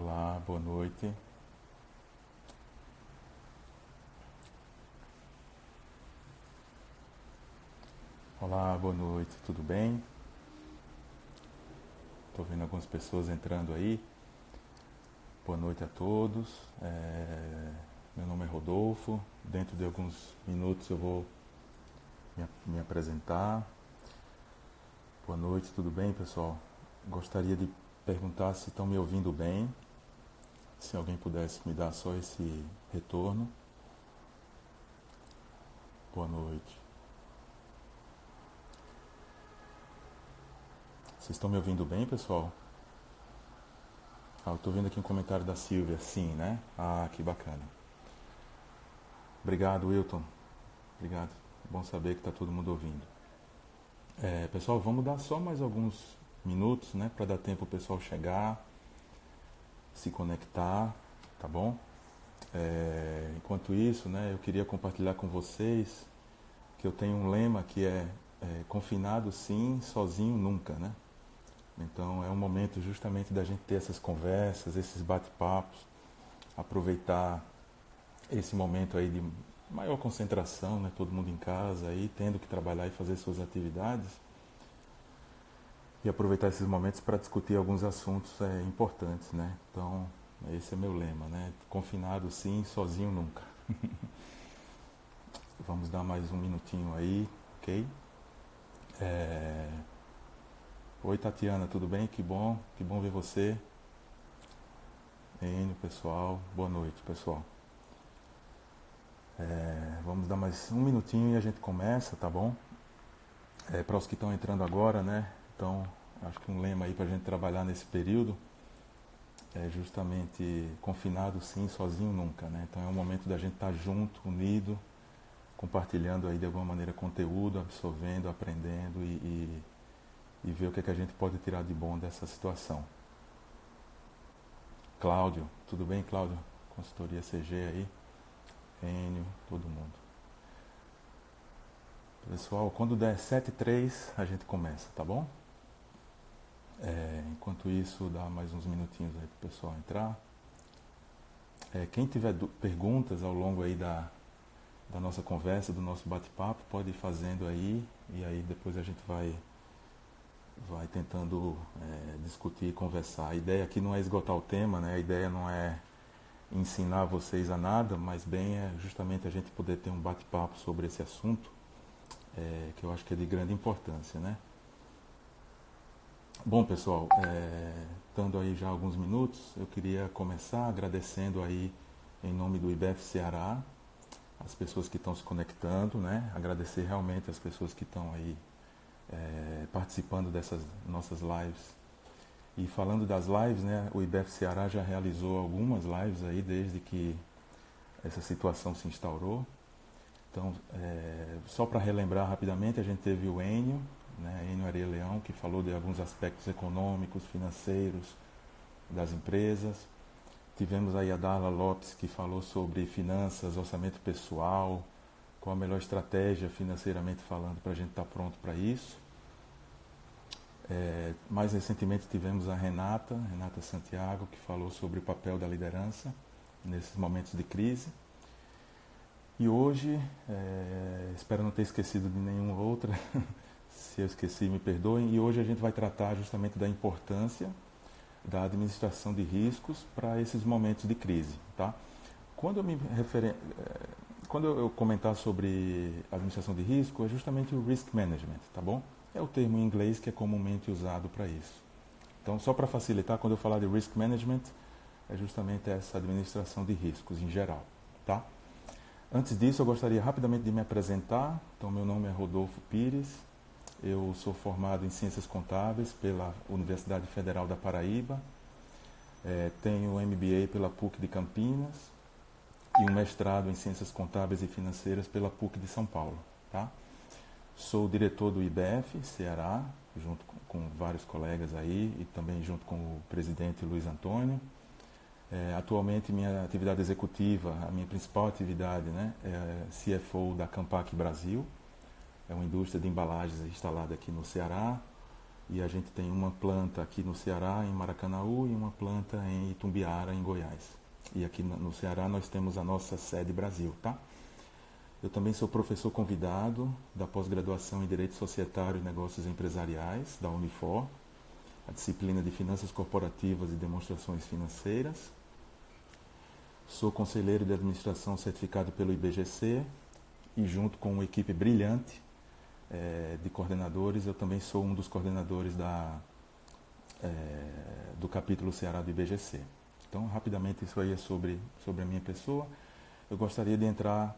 Olá, boa noite. Olá, boa noite, tudo bem? Estou vendo algumas pessoas entrando aí. Boa noite a todos. Meu nome é Rodolfo. Dentro de alguns minutos eu vou me apresentar. Boa noite, tudo bem, pessoal? Gostaria de perguntar se estão me ouvindo bem. Se alguém pudesse me dar só esse retorno. Boa noite. Vocês estão me ouvindo bem, pessoal? Eu estou vendo aqui um comentário da Silvia. Sim, né? Ah, que bacana. Obrigado, Wilton. Obrigado. Bom saber que está todo mundo ouvindo. Pessoal, vamos dar só mais alguns minutos, né, para dar tempo o pessoal chegar, se conectar, tá bom? Enquanto isso, né, eu queria compartilhar com vocês que eu tenho um lema que é confinado sim, sozinho nunca, né? Então é um momento justamente da gente ter essas conversas, esses bate-papos, aproveitar esse momento aí de maior concentração, né, todo mundo em casa aí, tendo que trabalhar e fazer suas atividades, e aproveitar esses momentos para discutir alguns assuntos importantes, né? Então, esse é meu lema, né? Confinado sim, sozinho nunca. Vamos dar mais um minutinho aí, ok? É... Oi, Tatiana, tudo bem? Que bom ver você. Enio, pessoal, boa noite, pessoal. Vamos dar mais um minutinho e a gente começa, tá bom? Para os que estão entrando agora, né? Então, acho que um lema aí para a gente trabalhar nesse período é justamente confinado sim, sozinho nunca, né? Então é um momento da gente estar junto, unido, compartilhando aí de alguma maneira conteúdo, absorvendo, aprendendo e ver o que é que a gente pode tirar de bom dessa situação. Cláudio, tudo bem, Cláudio? Consultoria CG aí, Enio, todo mundo. Pessoal, quando der 7h03 a gente começa, tá bom? Enquanto isso, dá mais uns minutinhos aí para o pessoal entrar. Quem tiver perguntas ao longo aí da nossa conversa, do nosso bate-papo, pode ir fazendo aí e aí depois a gente vai tentando discutir e conversar. A ideia aqui não é esgotar o tema, né? A ideia não é ensinar vocês a nada, mas bem é justamente a gente poder ter um bate-papo sobre esse assunto, que eu acho que é de grande importância, né? Bom, pessoal, estando aí já alguns minutos, eu queria começar agradecendo aí em nome do IBEF Ceará as pessoas que estão se conectando, né? Agradecer realmente as pessoas que estão aí participando dessas nossas lives. E falando das lives, né? O IBEF Ceará já realizou algumas lives aí desde que essa situação se instaurou. Então, só para relembrar rapidamente, a gente teve o Enio, né, Enio Areia Leão, que falou de alguns aspectos econômicos, financeiros das empresas. Tivemos aí a Darla Lopes, que falou sobre finanças, orçamento pessoal, qual a melhor estratégia financeiramente falando para a gente estar pronto para isso. Mais recentemente tivemos a Renata Santiago, que falou sobre o papel da liderança nesses momentos de crise. E hoje, espero não ter esquecido de nenhuma outra, se eu esqueci, me perdoem. E hoje a gente vai tratar justamente da importância da administração de riscos para esses momentos de crise, tá? Quando eu comentar sobre administração de risco, é justamente o risk management, tá bom? É o termo em inglês que é comumente usado para isso. Então, só para facilitar, quando eu falar de risk management, é justamente essa administração de riscos em geral, tá? Antes disso, eu gostaria rapidamente de me apresentar. Então, meu nome é Rodolfo Pires, eu sou formado em Ciências Contábeis pela Universidade Federal da Paraíba, tenho um MBA pela PUC de Campinas e um mestrado em Ciências Contábeis e Financeiras pela PUC de São Paulo. Tá? Sou diretor do IBEF Ceará, junto com vários colegas aí e também junto com o presidente Luiz Antônio. Atualmente minha atividade executiva, a minha principal atividade, né, é CFO da Campac Brasil, é uma indústria de embalagens instalada aqui no Ceará. E a gente tem uma planta aqui no Ceará, em Maracanaú, e uma planta em Itumbiara, em Goiás. E aqui no Ceará nós temos a nossa sede Brasil, tá? Eu também sou professor convidado da pós-graduação em Direito Societário e Negócios Empresariais, da Unifor, a disciplina de Finanças Corporativas e Demonstrações Financeiras. Sou conselheiro de administração certificado pelo IBGC e junto com uma equipe brilhante de coordenadores, eu também sou um dos coordenadores do capítulo Ceará do IBGC. Então, rapidamente, isso aí é sobre a minha pessoa. Eu gostaria de entrar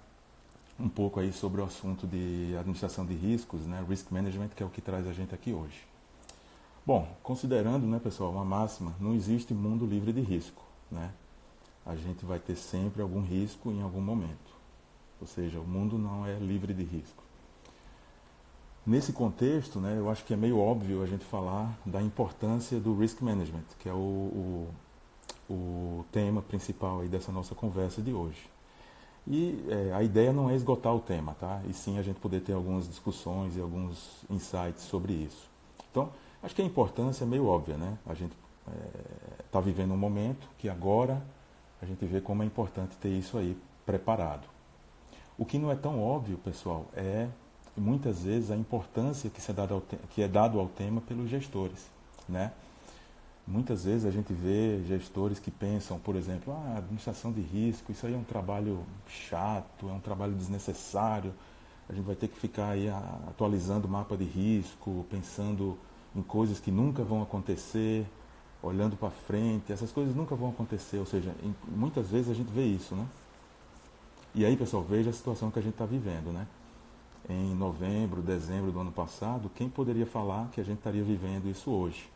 um pouco aí sobre o assunto de administração de riscos, né, risk management, que é o que traz a gente aqui hoje. Bom, considerando, né, pessoal, uma máxima, não existe mundo livre de risco, né? A gente vai ter sempre algum risco em algum momento. Ou seja, o mundo não é livre de risco. Nesse contexto, né, eu acho que é meio óbvio a gente falar da importância do risk management, que é o tema principal aí dessa nossa conversa de hoje. E a ideia não é esgotar o tema, tá? E sim a gente poder ter algumas discussões e alguns insights sobre isso. Então, acho que a importância é meio óbvia, né? A gente está vivendo um momento que agora a gente vê como é importante ter isso aí preparado. O que não é tão óbvio, pessoal, é muitas vezes a importância que é dado ao tema pelos gestores, né? Muitas vezes a gente vê gestores que pensam, por exemplo, administração de risco, isso aí é um trabalho chato, é um trabalho desnecessário, a gente vai ter que ficar aí atualizando o mapa de risco, pensando em coisas que nunca vão acontecer, olhando para frente, essas coisas nunca vão acontecer, ou seja, muitas vezes a gente vê isso, né? E aí, pessoal, veja a situação que a gente está vivendo, né? Em novembro, dezembro do ano passado, quem poderia falar que a gente estaria vivendo isso hoje?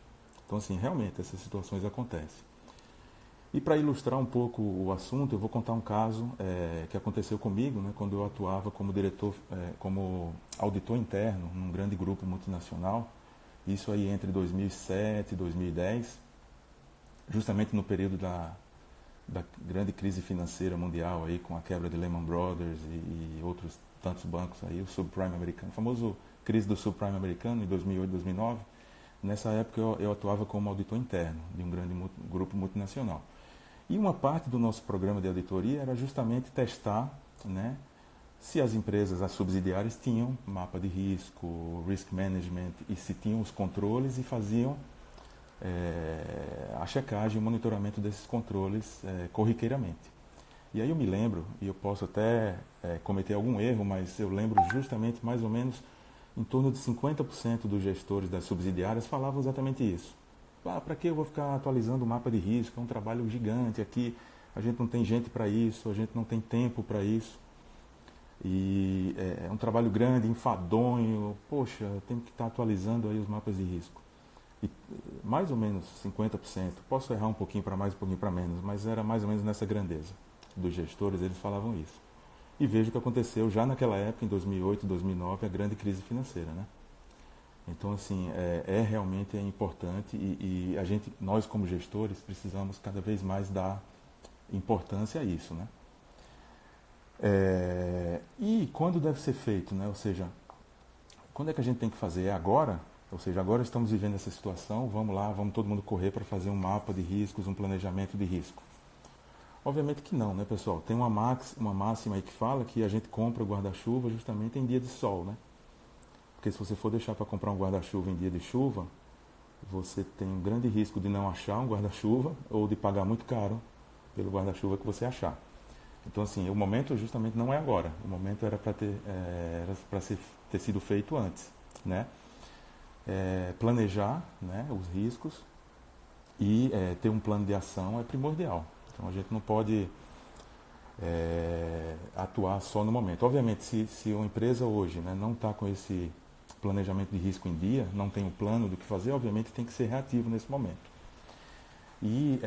Então, assim, realmente essas situações acontecem. E para ilustrar um pouco o assunto, eu vou contar um caso que aconteceu comigo, né, quando eu atuava como diretor, como auditor interno num grande grupo multinacional. Isso aí entre 2007 e 2010, justamente no período da grande crise financeira mundial, aí, com a quebra de Lehman Brothers e outros tantos bancos, aí, o subprime americano, a famosa crise do subprime americano em 2008, 2009. Nessa época eu atuava como auditor interno de um grande grupo multinacional. E uma parte do nosso programa de auditoria era justamente testar, né, se as empresas, as subsidiárias, tinham mapa de risco, risk management, e se tinham os controles e faziam a checagem e o monitoramento desses controles corriqueiramente. E aí eu me lembro, e eu posso até cometer algum erro, mas eu lembro justamente mais ou menos em torno de 50% dos gestores das subsidiárias falavam exatamente isso. Para que eu vou ficar atualizando o mapa de risco? É um trabalho gigante aqui, a gente não tem gente para isso, a gente não tem tempo para isso. E é um trabalho grande, enfadonho, poxa, tem que estar atualizando aí os mapas de risco. E mais ou menos 50%, posso errar um pouquinho para mais, um pouquinho para menos, mas era mais ou menos nessa grandeza dos gestores, eles falavam isso. E veja o que aconteceu já naquela época, em 2008, 2009, a grande crise financeira, né? Então, assim, realmente importante e nós como gestores, precisamos cada vez mais dar importância a isso, né? E quando deve ser feito, né? Ou seja, quando é que a gente tem que fazer? É agora? Ou seja, agora estamos vivendo essa situação, vamos lá, vamos todo mundo correr para fazer um mapa de riscos, um planejamento de risco. Obviamente que não, né, pessoal? Tem uma máxima aí que fala que a gente compra o guarda-chuva justamente em dia de sol, né? Porque se você for deixar para comprar um guarda-chuva em dia de chuva, você tem um grande risco de não achar um guarda-chuva ou de pagar muito caro pelo guarda-chuva que você achar. Então, assim, o momento justamente não é agora. O momento era para ter sido feito antes, né? Planejar, né, os riscos e ter um plano de ação é primordial. Então a gente não pode atuar só no momento. Obviamente, se uma empresa hoje, né, não está com esse planejamento de risco em dia, não tem um plano do que fazer, obviamente tem que ser reativo nesse momento. E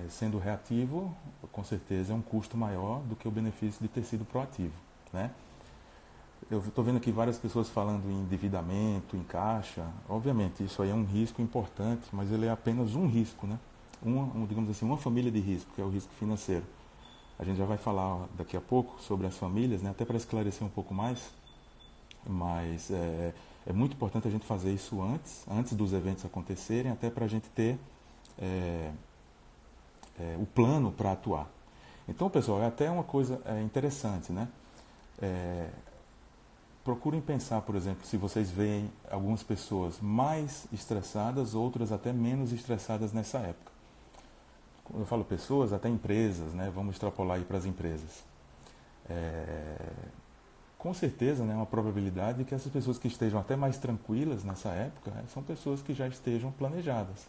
sendo reativo, com certeza é um custo maior do que o benefício de ter sido proativo, né? Eu estou vendo aqui várias pessoas falando em endividamento, em caixa. Obviamente, isso aí é um risco importante, mas ele é apenas um risco, né? Digamos assim, uma família de risco, que é o risco financeiro. A gente já vai falar daqui a pouco sobre as famílias, né? Até para esclarecer um pouco mais. Mas É muito importante a gente fazer isso antes dos eventos acontecerem, até para a gente ter o plano para atuar. Então, pessoal, é até uma coisa interessante, né? Procurem pensar, por exemplo, se vocês veem algumas pessoas mais estressadas, outras até menos estressadas nessa época. Quando eu falo pessoas, até empresas, né? Vamos extrapolar aí para as empresas. Com certeza, né, uma probabilidade de que essas pessoas que estejam até mais tranquilas nessa época são pessoas que já estejam planejadas,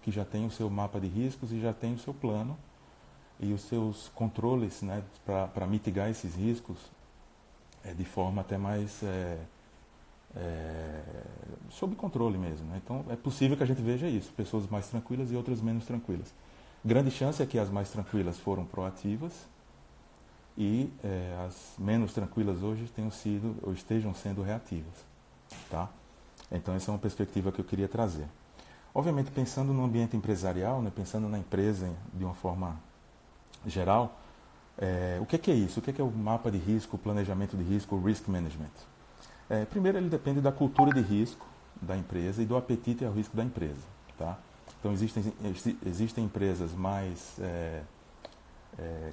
que já têm o seu mapa de riscos e já têm o seu plano e os seus controles, né, para mitigar esses riscos de forma até mais sob controle mesmo. Né? Então é possível que a gente veja isso, pessoas mais tranquilas e outras menos tranquilas. Grande chance é que as mais tranquilas foram proativas e as menos tranquilas hoje tenham sido ou estejam sendo reativas. Tá? Então essa é uma perspectiva que eu queria trazer. Obviamente, pensando no ambiente empresarial, né, pensando na empresa de uma forma geral, o que é isso? O que é o mapa de risco, o planejamento de risco, o risk management? Primeiro, ele depende da cultura de risco da empresa e do apetite ao risco da empresa. Tá? Então, existem empresas mais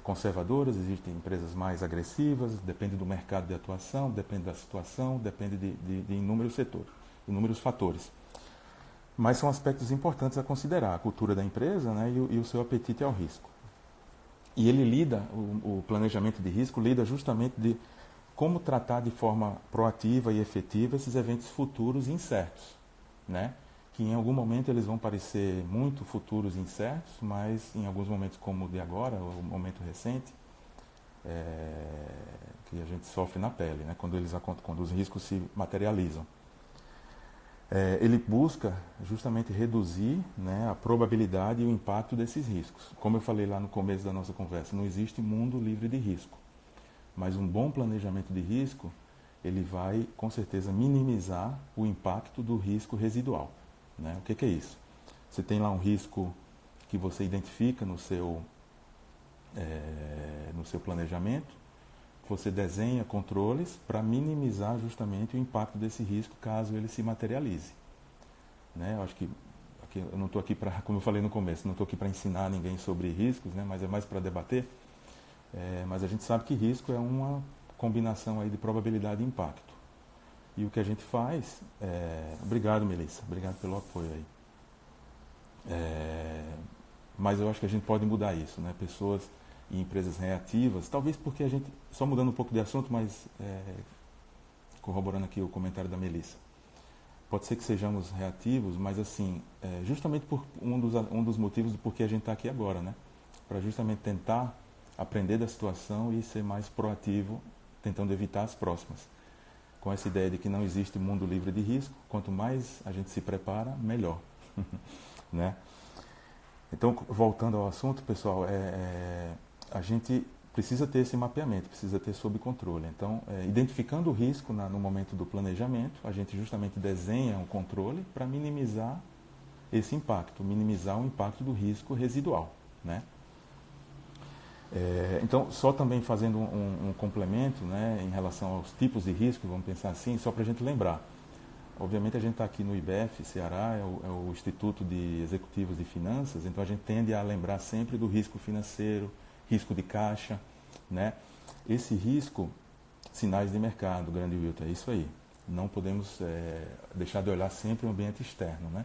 conservadoras, existem empresas mais agressivas, depende do mercado de atuação, depende da situação, depende de inúmeros setores, inúmeros fatores. Mas são aspectos importantes a considerar, a cultura da empresa, né, e o seu apetite ao risco. E ele lida, o planejamento de risco lida justamente de como tratar de forma proativa e efetiva esses eventos futuros incertos, né? Que em algum momento eles vão parecer muito futuros e incertos, mas em alguns momentos como o de agora, o momento recente, que a gente sofre na pele, né? Quando os riscos se materializam. Ele busca justamente reduzir, né, a probabilidade e o impacto desses riscos. Como eu falei lá no começo da nossa conversa, não existe mundo livre de risco. Mas um bom planejamento de risco, ele vai, com certeza, minimizar o impacto do risco residual. Né? O que é isso? Você tem lá um risco que você identifica no seu planejamento, você desenha controles para minimizar justamente o impacto desse risco caso ele se materialize. Né? Eu acho que eu não estou aqui para, como eu falei no começo, não estou aqui para ensinar ninguém sobre riscos, né? Mas é mais para debater. Mas a gente sabe que risco é uma combinação aí de probabilidade e impacto. E o que a gente faz... Obrigado, Melissa. Obrigado pelo apoio aí. Mas eu acho que a gente pode mudar isso, né? Pessoas e empresas reativas, talvez porque a gente, só mudando um pouco de assunto, mas corroborando aqui o comentário da Melissa, pode ser que sejamos reativos, mas assim, justamente por um dos motivos do porquê a gente está aqui agora, né? Para justamente tentar aprender da situação e ser mais proativo, tentando evitar as próximas. Com essa ideia de que não existe mundo livre de risco, quanto mais a gente se prepara, melhor. Né? Então, voltando ao assunto, pessoal, a gente precisa ter esse mapeamento, precisa ter sob controle. Então, identificando o risco no momento do planejamento, a gente justamente desenha um controle para minimizar esse impacto, minimizar o impacto do risco residual. Né? Então, só também fazendo um complemento, né, em relação aos tipos de risco, vamos pensar assim, só para a gente lembrar. Obviamente a gente está aqui no IBEF, Ceará, é o Instituto de Executivos de Finanças, então a gente tende a lembrar sempre do risco financeiro, risco de caixa, né? Esse risco, sinais de mercado, grande Wilton, é isso aí. Não podemos deixar de olhar sempre o ambiente externo, né?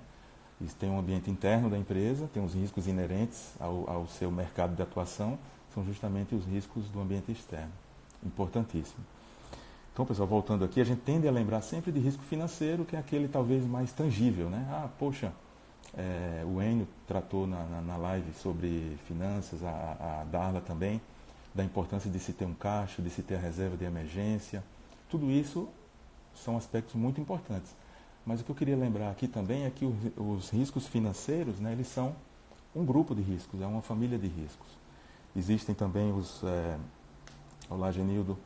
Tem um ambiente interno da empresa, tem os riscos inerentes ao seu mercado de atuação, são justamente os riscos do ambiente externo. Importantíssimo. Então, pessoal, voltando aqui, a gente tende a lembrar sempre de risco financeiro, que é aquele talvez mais tangível, né? Poxa, o Enio tratou na live sobre finanças, a Darla também, da importância de se ter um caixa, de se ter a reserva de emergência. Tudo isso são aspectos muito importantes. Mas o que eu queria lembrar aqui também é que os riscos financeiros, né, eles são um grupo de riscos, é uma família de riscos. Existem também olá, Genildo.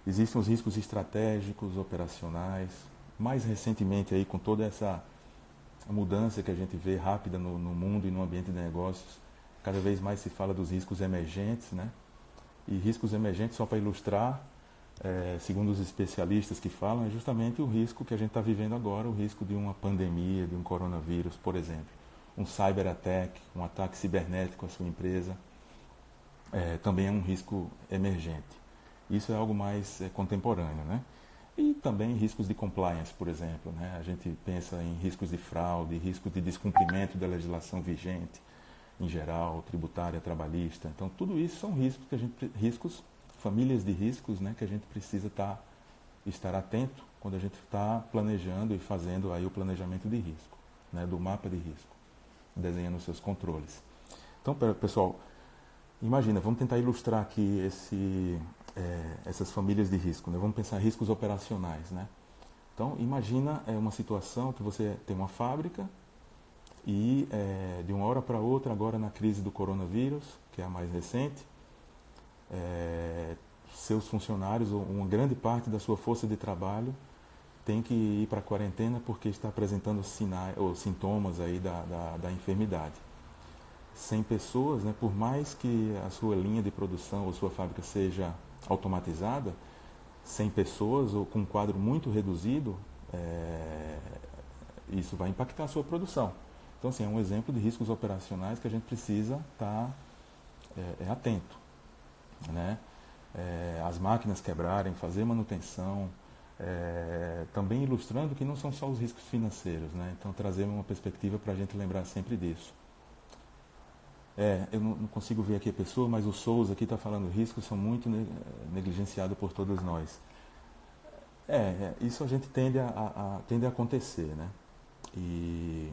Existem os riscos estratégicos, operacionais. Mais recentemente, aí, com toda essa mudança que a gente vê rápida no mundo e no ambiente de negócios, cada vez mais se fala dos riscos emergentes, né? E riscos emergentes, só para ilustrar, segundo os especialistas que falam, é justamente o risco que a gente está vivendo agora, o risco de uma pandemia, de um coronavírus, por exemplo. Um cyber attack, um ataque cibernético à sua empresa, também é um risco emergente. Isso é algo mais contemporâneo, né? E também riscos de compliance, por exemplo, né? A gente pensa em riscos de fraude, riscos de descumprimento da legislação vigente, em geral, tributária, trabalhista. Então, tudo isso são riscos que a gente, famílias de riscos, né, que a gente precisa estar atento quando a gente está planejando e fazendo aí o planejamento de risco, né, do mapa de risco, desenhando os seus controles. Então, pessoal, imagina, vamos tentar ilustrar aqui essas famílias de risco, né? Vamos pensar em riscos operacionais, né? Então, imagina uma situação que você tem uma fábrica e de uma hora para outra, agora na crise do coronavírus, que é a mais recente, seus funcionários, ou uma grande parte da sua força de trabalho, tem que ir para a quarentena porque está apresentando sinais ou sintomas aí da enfermidade. 100 pessoas, né, por mais que a sua linha de produção ou sua fábrica seja automatizada, 100 pessoas ou com um quadro muito reduzido, isso vai impactar a sua produção. Então, assim, é um exemplo de riscos operacionais que a gente precisa estar atento, né? As máquinas quebrarem, fazer manutenção, também ilustrando que não são só os riscos financeiros, né? Então, trazer uma perspectiva para a gente lembrar sempre disso. Eu não consigo ver aqui a pessoa, mas o Souza aqui está falando, riscos são muito negligenciados por todos nós. Isso a gente tende a acontecer, né? E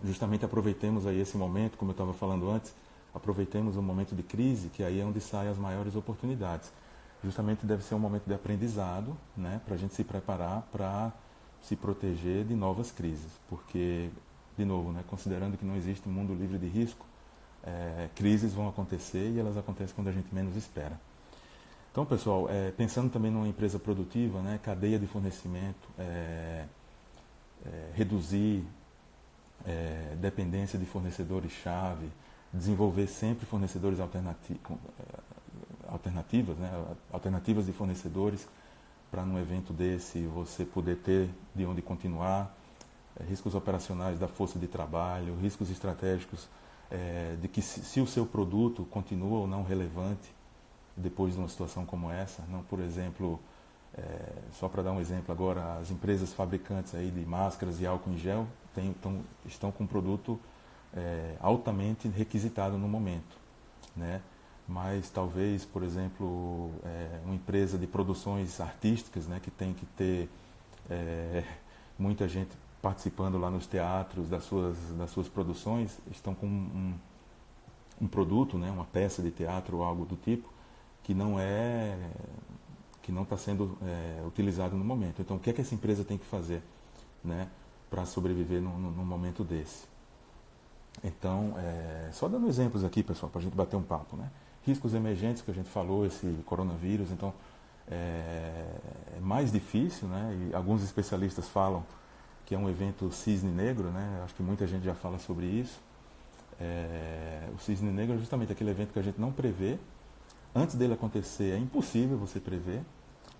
justamente aproveitemos aí esse momento, como eu estava falando antes, aproveitemos o momento de crise, que aí é onde saem as maiores oportunidades. Justamente deve ser um momento de aprendizado, né, para a gente se preparar para se proteger de novas crises. Porque, de novo, né, considerando que não existe um mundo livre de risco, crises vão acontecer e elas acontecem quando a gente menos espera. Então, pessoal, pensando também numa empresa produtiva, né, cadeia de fornecimento, reduzir dependência de fornecedores-chave, desenvolver sempre fornecedores alternativas, né, alternativas de fornecedores, para num evento desse você poder ter de onde continuar, riscos operacionais da força de trabalho, riscos estratégicos de que se o seu produto continua ou não relevante depois de uma situação como essa. Não, por exemplo, só para dar um exemplo agora, as empresas fabricantes aí de máscaras e álcool em gel estão com um produto altamente requisitado no momento, né? Mas talvez, por exemplo, uma empresa de produções artísticas, né, que tem que ter muita gente participando lá nos teatros das suas produções, estão com um produto, né, uma peça de teatro ou algo do tipo, que não está sendo utilizado no momento. Então, o que é que essa empresa tem que fazer, né, para sobreviver num momento desse? Então, só dando exemplos aqui, pessoal, para a gente bater um papo, né? Riscos emergentes que a gente falou, esse coronavírus, então é mais difícil, né? E alguns especialistas falam que é um evento cisne negro, né? Acho que muita gente já fala sobre isso. O cisne negro é justamente aquele evento que a gente não prevê. Antes dele acontecer é impossível você prever,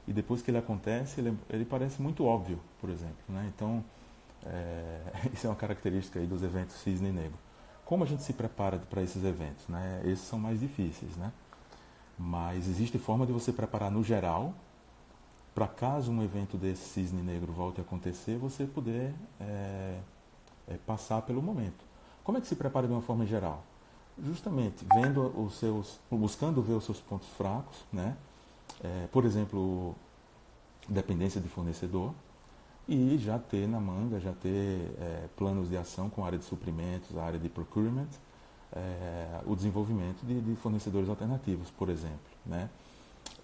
e depois que ele acontece ele parece muito óbvio, por exemplo, né? Então isso é uma característica aí dos eventos cisne negro. Como a gente se prepara para esses eventos, né? Esses são mais difíceis, né? Mas existe forma de você preparar no geral, para caso um evento desse cisne negro volte a acontecer, você poder passar pelo momento. Como é que se prepara de uma forma geral? Justamente buscando ver os seus pontos fracos, né? Por exemplo, dependência de fornecedor, e já ter na manga, já ter planos de ação com a área de suprimentos, a área de procurement, o desenvolvimento de fornecedores alternativos, por exemplo, né?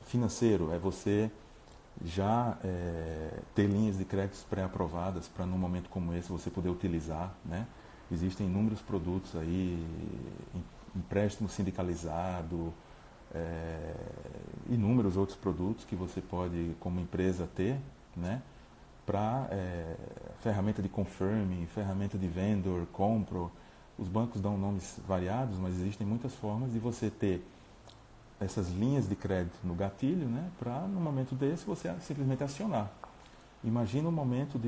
Financeiro é você já ter linhas de créditos pré-aprovadas para num momento como esse você poder utilizar, né? Existem inúmeros produtos aí, empréstimo sindicalizado, inúmeros outros produtos que você pode, como empresa, ter, né? Para ferramenta de confirming, ferramenta de vendor, compro. Os bancos dão nomes variados, mas existem muitas formas de você ter essas linhas de crédito no gatilho, né, para no momento desse você simplesmente acionar. Imagina no momento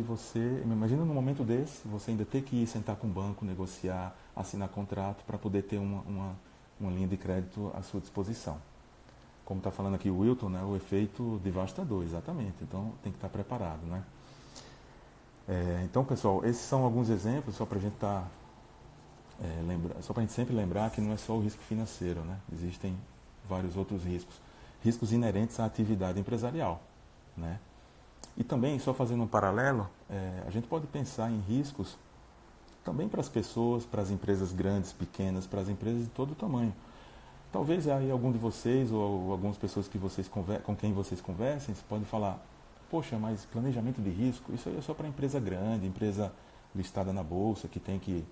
desse, você ainda ter que ir sentar com o banco, negociar, assinar contrato para poder ter uma linha de crédito à sua disposição. Como está falando aqui o Wilton, né, o efeito devastador, exatamente. Então tem que estar preparado, né? Então, pessoal, esses são alguns exemplos só para a gente só para a gente sempre lembrar que não é só o risco financeiro, né? Existem vários outros riscos inerentes à atividade empresarial, né? E também, só fazendo um paralelo, a gente pode pensar em riscos também para as pessoas, para as empresas grandes, pequenas, para as empresas de todo tamanho. Talvez aí algum de vocês ou algumas pessoas com quem vocês conversem, você pode falar, poxa, mas planejamento de risco, isso aí é só para empresa grande, empresa listada na bolsa, que tem que,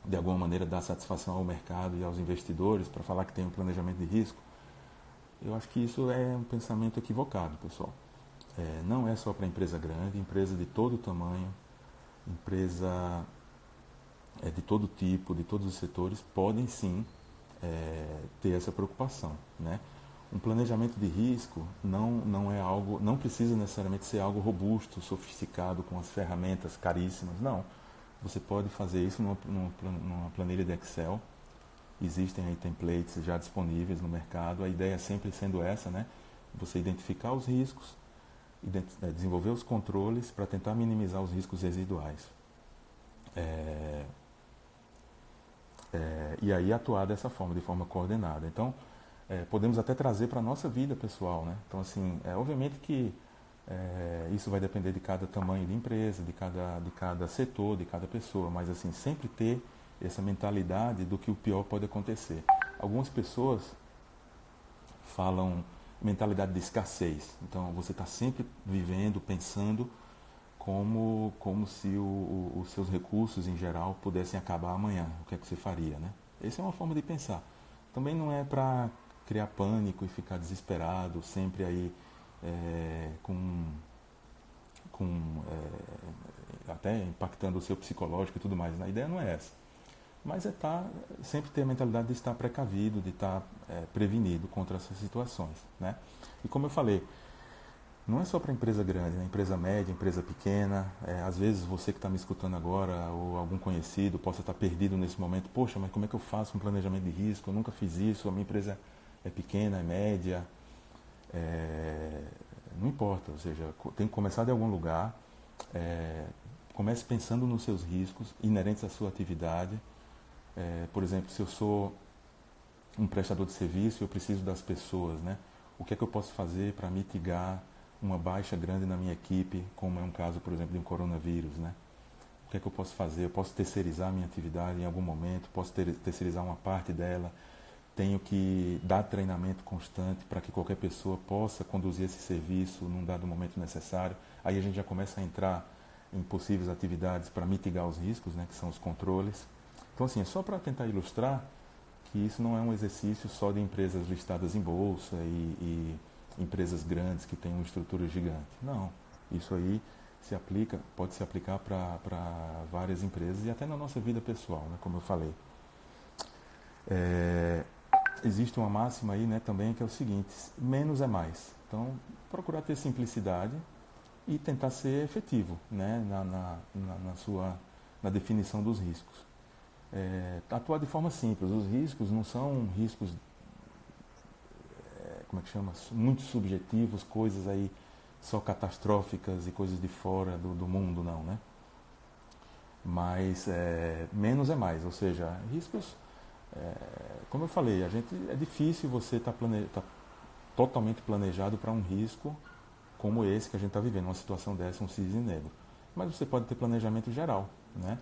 de alguma maneira, dar satisfação ao mercado e aos investidores para falar que tem um planejamento de risco. Eu acho que isso é um pensamento equivocado, pessoal. Não é só para empresa grande, empresa de todo tamanho, empresa de todo tipo, de todos os setores, podem sim ter essa preocupação, né? Um planejamento de risco não é algo, não precisa necessariamente ser algo robusto, sofisticado, com as ferramentas caríssimas, não. Você pode fazer isso numa planilha de Excel. Existem aí templates já disponíveis no mercado. A ideia sempre sendo essa, né? Você identificar os riscos, desenvolver os controles para tentar minimizar os riscos residuais. E aí atuar dessa forma, de forma coordenada. Então, podemos até trazer para a nossa vida pessoal, né? Então, assim, obviamente que isso vai depender de cada tamanho de empresa, de cada setor, de cada pessoa, mas assim, sempre ter essa mentalidade do que o pior pode acontecer. Algumas pessoas falam mentalidade de escassez. Então, você está sempre vivendo, pensando como se os seus recursos em geral pudessem acabar amanhã. O que é que você faria, né? Essa é uma forma de pensar. Também não é para criar pânico e ficar desesperado, sempre aí até impactando o seu psicológico e tudo mais. A ideia não é essa. Mas sempre ter a mentalidade de estar precavido, de estar prevenido contra essas situações, né? E como eu falei, não é só para empresa grande, né? Empresa média, empresa pequena. Às vezes você que está me escutando agora, ou algum conhecido, possa estar perdido nesse momento. Poxa, mas como é que eu faço um planejamento de risco? Eu nunca fiz isso, a minha empresa é pequena, é média. Não importa, ou seja, tem que começar de algum lugar. Comece pensando nos seus riscos inerentes à sua atividade. Por exemplo, se eu sou um prestador de serviço, eu preciso das pessoas, né? O que é que eu posso fazer para mitigar uma baixa grande na minha equipe, como é um caso, por exemplo, de um coronavírus, né? O que é que eu posso fazer? Eu posso terceirizar a minha atividade em algum momento, posso terceirizar uma parte dela, tenho que dar treinamento constante para que qualquer pessoa possa conduzir esse serviço num dado momento necessário. Aí a gente já começa a entrar em possíveis atividades para mitigar os riscos, né, que são os controles. Então, assim, é só para tentar ilustrar que isso não é um exercício só de empresas listadas em bolsa e empresas grandes que têm uma estrutura gigante. Não, isso aí pode se aplicar para várias empresas e até na nossa vida pessoal, né, como eu falei. Existe uma máxima aí, né, também, que é o seguinte: menos é mais. Então, procurar ter simplicidade e tentar ser efetivo, né, na definição dos riscos. Atuar de forma simples. Os riscos não são riscos, como é que chama? Muito subjetivos, coisas aí só catastróficas e coisas de fora do mundo, não, né? Mas menos é mais, ou seja, riscos, como eu falei, é difícil você estar totalmente planejado para um risco como esse que a gente está vivendo, uma situação dessa, um cisne negro. Mas você pode ter planejamento geral, né,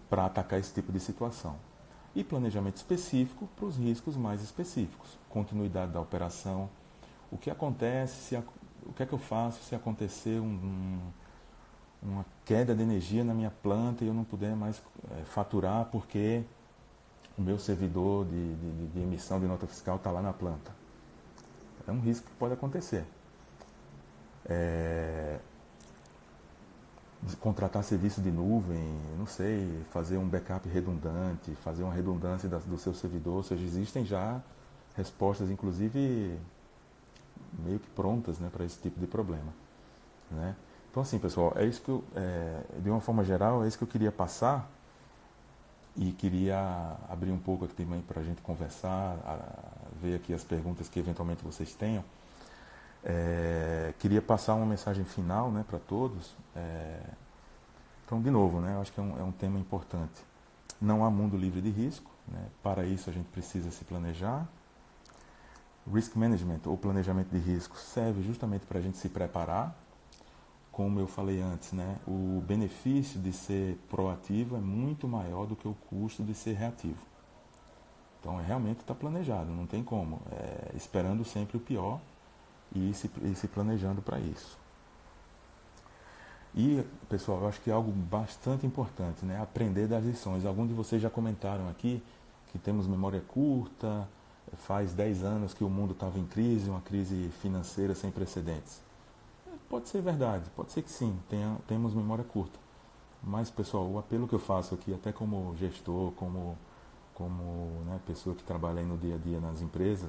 para atacar esse tipo de situação. E planejamento específico para os riscos mais específicos. Continuidade da operação. O que acontece, o que é que eu faço se acontecer uma queda de energia na minha planta e eu não puder mais faturar porque o meu servidor de emissão de nota fiscal está lá na planta. É um risco que pode acontecer. Contratar serviço de nuvem, não sei, fazer um backup redundante, fazer uma redundância do seu servidor, ou seja, existem já respostas, inclusive, meio que prontas, né, para esse tipo de problema, né? Então, assim, pessoal, é isso que de uma forma geral, é isso que eu queria passar e queria abrir um pouco aqui também para a gente conversar, ver aqui as perguntas que eventualmente vocês tenham. Queria passar uma mensagem final, né, para todos. Então, de novo, né, eu acho que é um tema importante. Não há mundo livre de risco, né? Para isso a gente precisa se planejar. Risk management, ou planejamento de risco, serve justamente para a gente se preparar. Como eu falei antes, né, o benefício de ser proativo é muito maior do que o custo de ser reativo. Então, realmente está planejado, não tem como. Esperando sempre o pior e se planejando para isso. E, pessoal, eu acho que é algo bastante importante, né, aprender das lições. Alguns de vocês já comentaram aqui que temos memória curta, faz 10 anos que o mundo estava em crise, uma crise financeira sem precedentes. Pode ser verdade, pode ser que sim, temos memória curta. Mas, pessoal, o apelo que eu faço aqui, até como gestor, como né, pessoa que trabalha aí no dia a dia na empresa,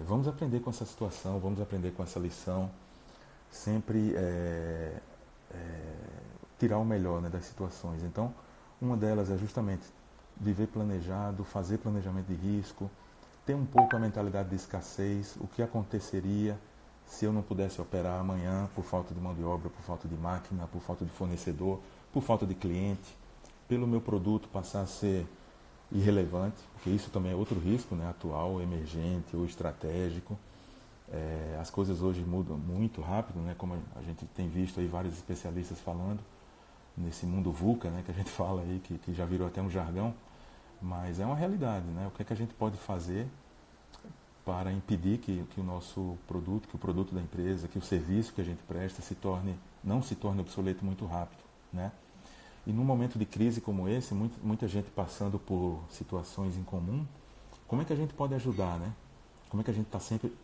vamos aprender com essa situação, vamos aprender com essa lição, sempre tirar o melhor, né, das situações. Então, uma delas é justamente viver planejado, fazer planejamento de risco, ter um pouco a mentalidade de escassez, o que aconteceria se eu não pudesse operar amanhã por falta de mão de obra, por falta de máquina, por falta de fornecedor, por falta de cliente, pelo meu produto passar a ser irrelevante, porque isso também é outro risco, né, atual, emergente ou estratégico. As coisas hoje mudam muito rápido, né, como a gente tem visto aí vários especialistas falando, nesse mundo VUCA, né, que a gente fala aí, que já virou até um jargão, mas é uma realidade, né? O que é que a gente pode fazer para impedir que o nosso produto, que o produto da empresa, que o serviço que a gente presta não se torne obsoleto muito rápido, né? E num momento de crise como esse, muita gente passando por situações em comum, como é que a gente pode ajudar, né? Como é que a gente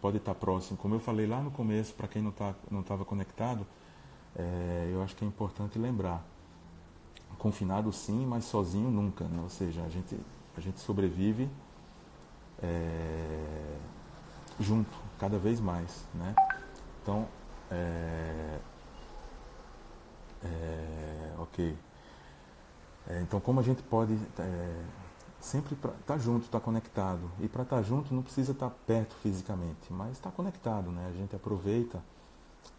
pode estar próximo? Como eu falei lá no começo, para quem não estava conectado, eu acho que é importante lembrar. Confinado sim, mas sozinho nunca, né? Ou seja, a gente sobrevive junto, cada vez mais, né? Então, ok. Então, como a gente pode sempre estar junto, estar conectado. E para estar junto não precisa estar perto fisicamente, mas estar conectado, né? A gente aproveita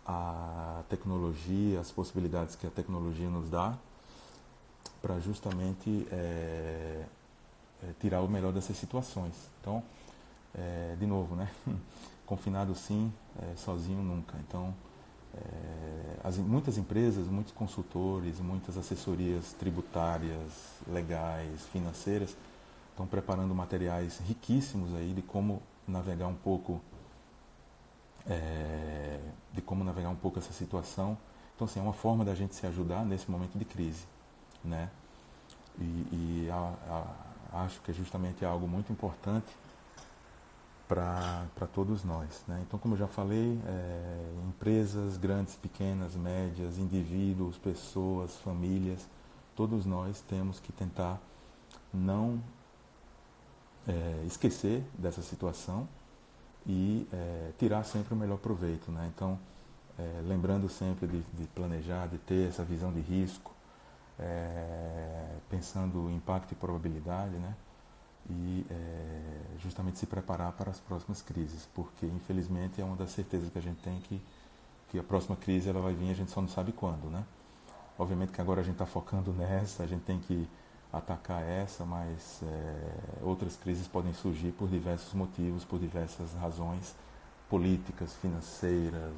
a tecnologia, as possibilidades que a tecnologia nos dá para justamente tirar o melhor dessas situações. Então, de novo, né? Confinado sim, sozinho nunca. Então, muitas empresas, muitos consultores, muitas assessorias tributárias, legais, financeiras estão preparando materiais riquíssimos aí de como navegar um pouco essa situação. Então, assim, é uma forma da gente se ajudar nesse momento de crise, né? Acho que é justamente algo muito importante para todos nós, né? Então, como eu já falei, empresas grandes, pequenas, médias, indivíduos, pessoas, famílias, todos nós temos que tentar não esquecer dessa situação e tirar sempre o melhor proveito, né? Então, lembrando sempre de planejar, de ter essa visão de risco, pensando em impacto e probabilidade, né? E justamente se preparar para as próximas crises, porque infelizmente é uma das certezas que a gente tem que a próxima crise ela vai vir, a gente só não sabe quando, né? Obviamente que agora a gente está focando nessa, a gente tem que atacar essa, mas outras crises podem surgir por diversos motivos, por diversas razões políticas, financeiras,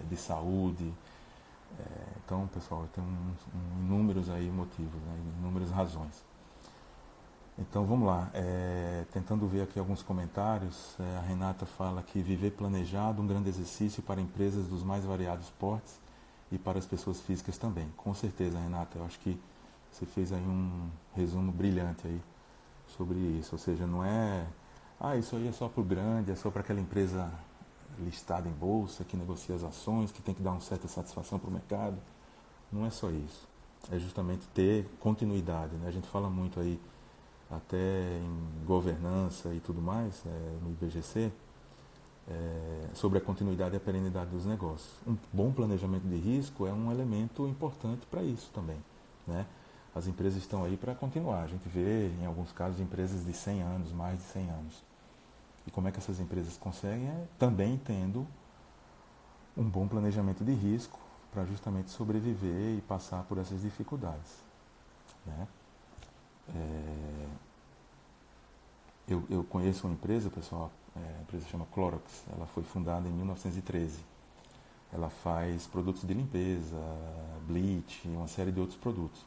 de saúde. Então, pessoal, tem inúmeros aí motivos, né? Inúmeras razões. Então, vamos lá. Tentando ver aqui alguns comentários, a Renata fala que viver planejado, um grande exercício para empresas dos mais variados portes e para as pessoas físicas também. Com certeza, Renata, eu acho que você fez aí um resumo brilhante aí sobre isso. Ou seja, não é, isso aí é só para o grande, é só para aquela empresa listada em bolsa, que negocia as ações, que tem que dar uma certa satisfação para o mercado. Não é só isso. É justamente ter continuidade, né? A gente fala muito aí até em governança e tudo mais, no IBGC, sobre a continuidade e a perenidade dos negócios. Um bom planejamento de risco é um elemento importante para isso também, né? As empresas estão aí para continuar. A gente vê, em alguns casos, empresas de 100 anos, mais de 100 anos. E como é que essas empresas conseguem? Também tendo um bom planejamento de risco para justamente sobreviver e passar por essas dificuldades, né? Eu conheço uma empresa, pessoal, a empresa chama Clorox. Ela foi fundada em 1913. Ela faz produtos de limpeza, bleach e uma série de outros produtos.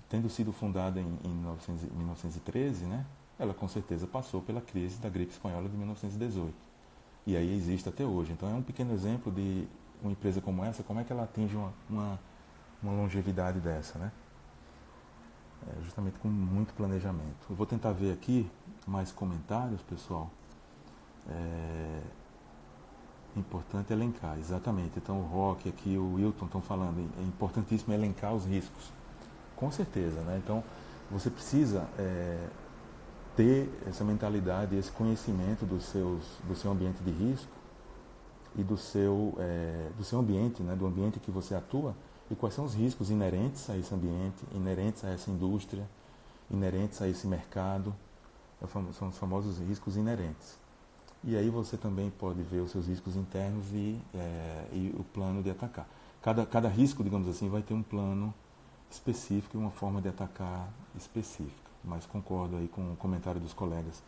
Tendo sido fundada em 1913, né, ela com certeza passou pela crise da gripe espanhola de 1918. E aí existe até hoje. Então é um pequeno exemplo de uma empresa como essa, como é que ela atinge uma longevidade dessa, né? Justamente com muito planejamento. Eu vou tentar ver aqui mais comentários, pessoal. É importante elencar, exatamente. Então o Rock aqui, o Wilton estão falando, é importantíssimo elencar os riscos. Com certeza, né? Então você precisa ter essa mentalidade, esse conhecimento do seu ambiente de risco e do seu ambiente, né? Do ambiente que você atua, e quais são os riscos inerentes a esse ambiente, inerentes a essa indústria, inerentes a esse mercado. São os famosos riscos inerentes. E aí você também pode ver os seus riscos internos e o plano de atacar. Cada risco, digamos assim, vai ter um plano específico e uma forma de atacar específica. Mas concordo aí com o comentário dos colegas.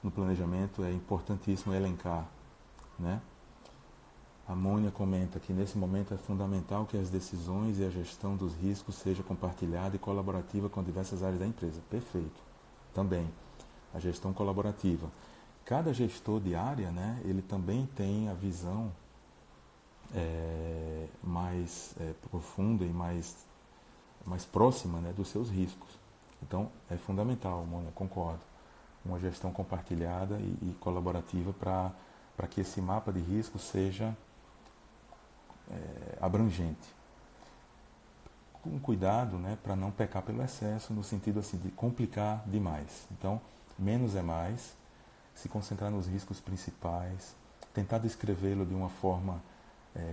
No planejamento é importantíssimo elencar, né? A Mônia comenta que nesse momento é fundamental que as decisões e a gestão dos riscos seja compartilhada e colaborativa com diversas áreas da empresa. Perfeito. Também a gestão colaborativa. Cada gestor de área, né, ele também tem a visão mais profunda e mais próxima, né, dos seus riscos. Então é fundamental, Mônia, concordo. Uma gestão compartilhada e colaborativa para que esse mapa de riscos seja abrangente. Com cuidado, né, para não pecar pelo excesso, no sentido assim, de complicar demais. Então, menos é mais, se concentrar nos riscos principais, tentar descrevê-lo de uma forma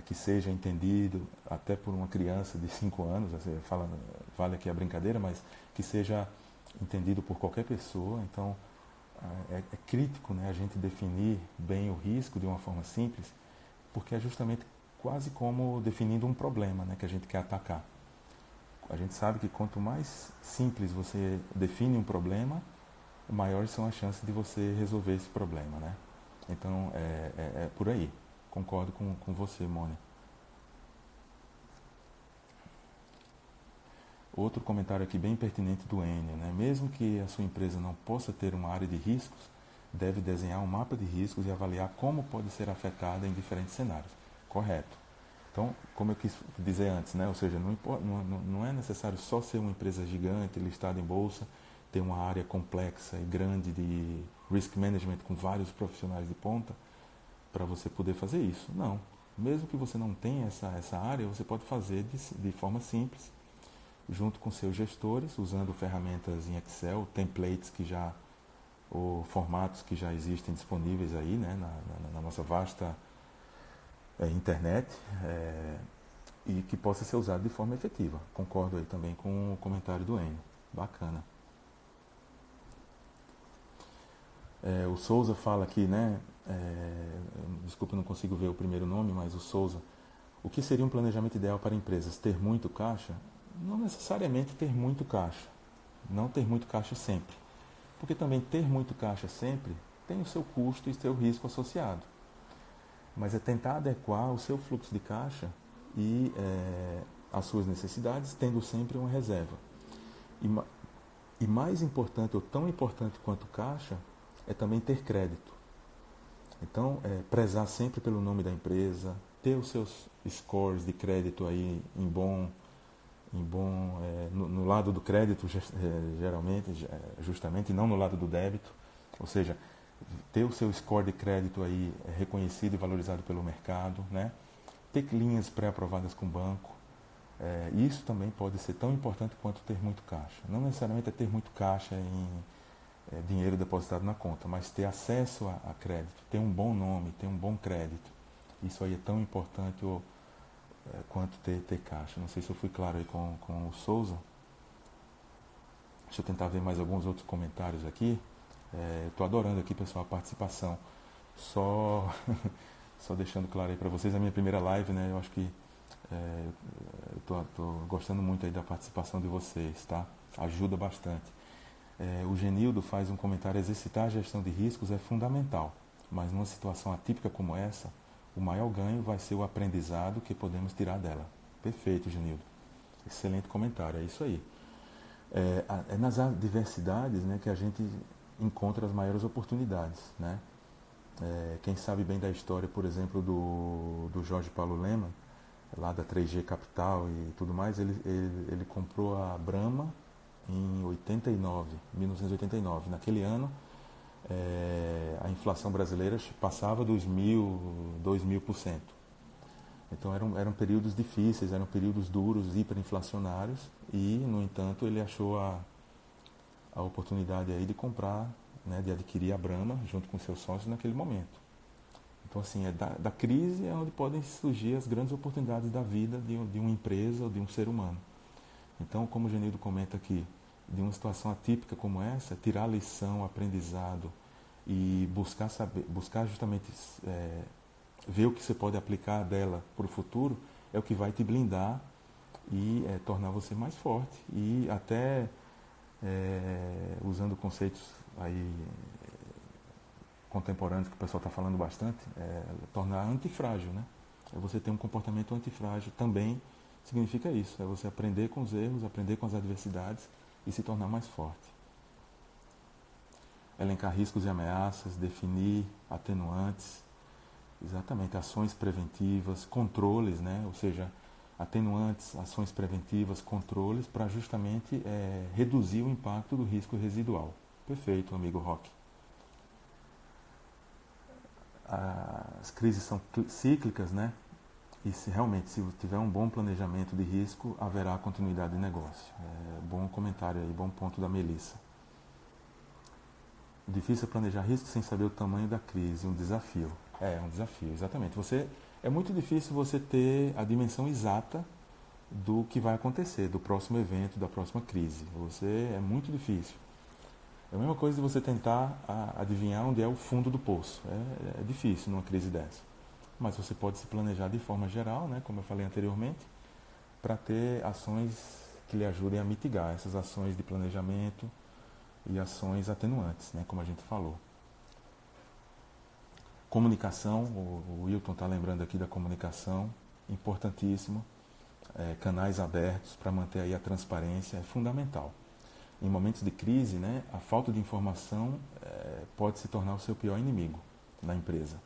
que seja entendido até por uma criança de 5 anos, assim, vale aqui a brincadeira, mas que seja entendido por qualquer pessoa. Então, é crítico, né, a gente definir bem o risco de uma forma simples, porque é justamente quase como definindo um problema, né, que a gente quer atacar. A gente sabe que quanto mais simples você define um problema, maiores são as chances de você resolver esse problema, né? Então, é por aí. Concordo com você, Mônica. Outro comentário aqui bem pertinente do Enio, né? Mesmo que a sua empresa não possa ter uma área de riscos, deve desenhar um mapa de riscos e avaliar como pode ser afetada em diferentes cenários. Correto. Então, como eu quis dizer antes, né? Ou seja, não é necessário só ser uma empresa gigante, listada em bolsa, ter uma área complexa e grande de risk management com vários profissionais de ponta para você poder fazer isso. Não. Mesmo que você não tenha essa área, você pode fazer de forma simples, junto com seus gestores, usando ferramentas em Excel, templates ou formatos que já existem disponíveis aí, né, na nossa vasta internet, e que possa ser usado de forma efetiva. Concordo aí também com o comentário do Enio. Bacana. O Souza fala aqui, né? Desculpa, não consigo ver o primeiro nome, mas o Souza. O que seria um planejamento ideal para empresas? Ter muito caixa? Não necessariamente ter muito caixa. Não ter muito caixa sempre. Porque também ter muito caixa sempre tem o seu custo e seu risco associado. Mas é tentar adequar o seu fluxo de caixa e as suas necessidades, tendo sempre uma reserva. E mais importante, ou tão importante quanto caixa, é também ter crédito. Então, prezar sempre pelo nome da empresa, ter os seus scores de crédito aí no lado do crédito, geralmente, justamente, e não no lado do débito. Ou seja, ter o seu score de crédito aí reconhecido e valorizado pelo mercado, né? Ter linhas pré-aprovadas com o banco. Isso também pode ser tão importante quanto ter muito caixa. Não necessariamente é ter muito caixa dinheiro depositado na conta, mas ter acesso a crédito, ter um bom nome, ter um bom crédito. Isso aí é tão importante quanto ter caixa. Não sei se eu fui claro aí com o Souza. Deixa eu tentar ver mais alguns outros comentários aqui. Eu estou adorando aqui, pessoal, a participação. Só, só deixando claro aí para vocês, a minha primeira live, né? Eu acho que eu tô gostando muito aí da participação de vocês, tá? Ajuda bastante. O Genildo faz um comentário: exercitar a gestão de riscos é fundamental, mas numa situação atípica como essa, o maior ganho vai ser o aprendizado que podemos tirar dela. Perfeito, Genildo. Excelente comentário, é isso aí. É nas adversidades, né, que a gente encontra as maiores oportunidades, né? Quem sabe bem da história, por exemplo, do Jorge Paulo Lemann, lá da 3G Capital e tudo mais, ele comprou a Brahma em 1989. Naquele ano, a inflação brasileira passava dos 2.000%. Então eram períodos difíceis, eram períodos duros, hiperinflacionários, e, no entanto, ele achou a oportunidade aí de comprar, né, de adquirir a Brahma junto com seus sócios naquele momento. Então, assim, da crise é onde podem surgir as grandes oportunidades da vida de uma empresa ou de um ser humano. Então, como o Genildo comenta aqui, de uma situação atípica como essa, tirar a lição, aprendizado e buscar justamente ver o que você pode aplicar dela para o futuro, é o que vai te blindar e tornar você mais forte. E até, usando conceitos aí contemporâneos que o pessoal está falando bastante, tornar antifrágil, né? Você ter um comportamento antifrágil também significa isso, é você aprender com os erros, aprender com as adversidades e se tornar mais forte. Elencar riscos e ameaças, definir atenuantes, exatamente, ações preventivas, controles, né? Ou seja, atenuantes, ações preventivas, controles, para justamente reduzir o impacto do risco residual. Perfeito, amigo Roque. As crises são cíclicas, né? E realmente, se tiver um bom planejamento de risco, haverá continuidade de negócio. Bom comentário aí, bom ponto da Melissa. Difícil planejar risco sem saber o tamanho da crise, um desafio. Um desafio, exatamente. É muito difícil você ter a dimensão exata do que vai acontecer, do próximo evento, da próxima crise. É muito difícil. É a mesma coisa de você tentar adivinhar onde é o fundo do poço. É difícil numa crise dessa. Mas você pode se planejar de forma geral, né, como eu falei anteriormente, para ter ações que lhe ajudem a mitigar essas ações de planejamento e ações atenuantes, né, como a gente falou. Comunicação, o Wilton está lembrando aqui da comunicação, importantíssimo. Canais abertos para manter aí a transparência é fundamental. Em momentos de crise, né, a falta de informação pode se tornar o seu pior inimigo na empresa.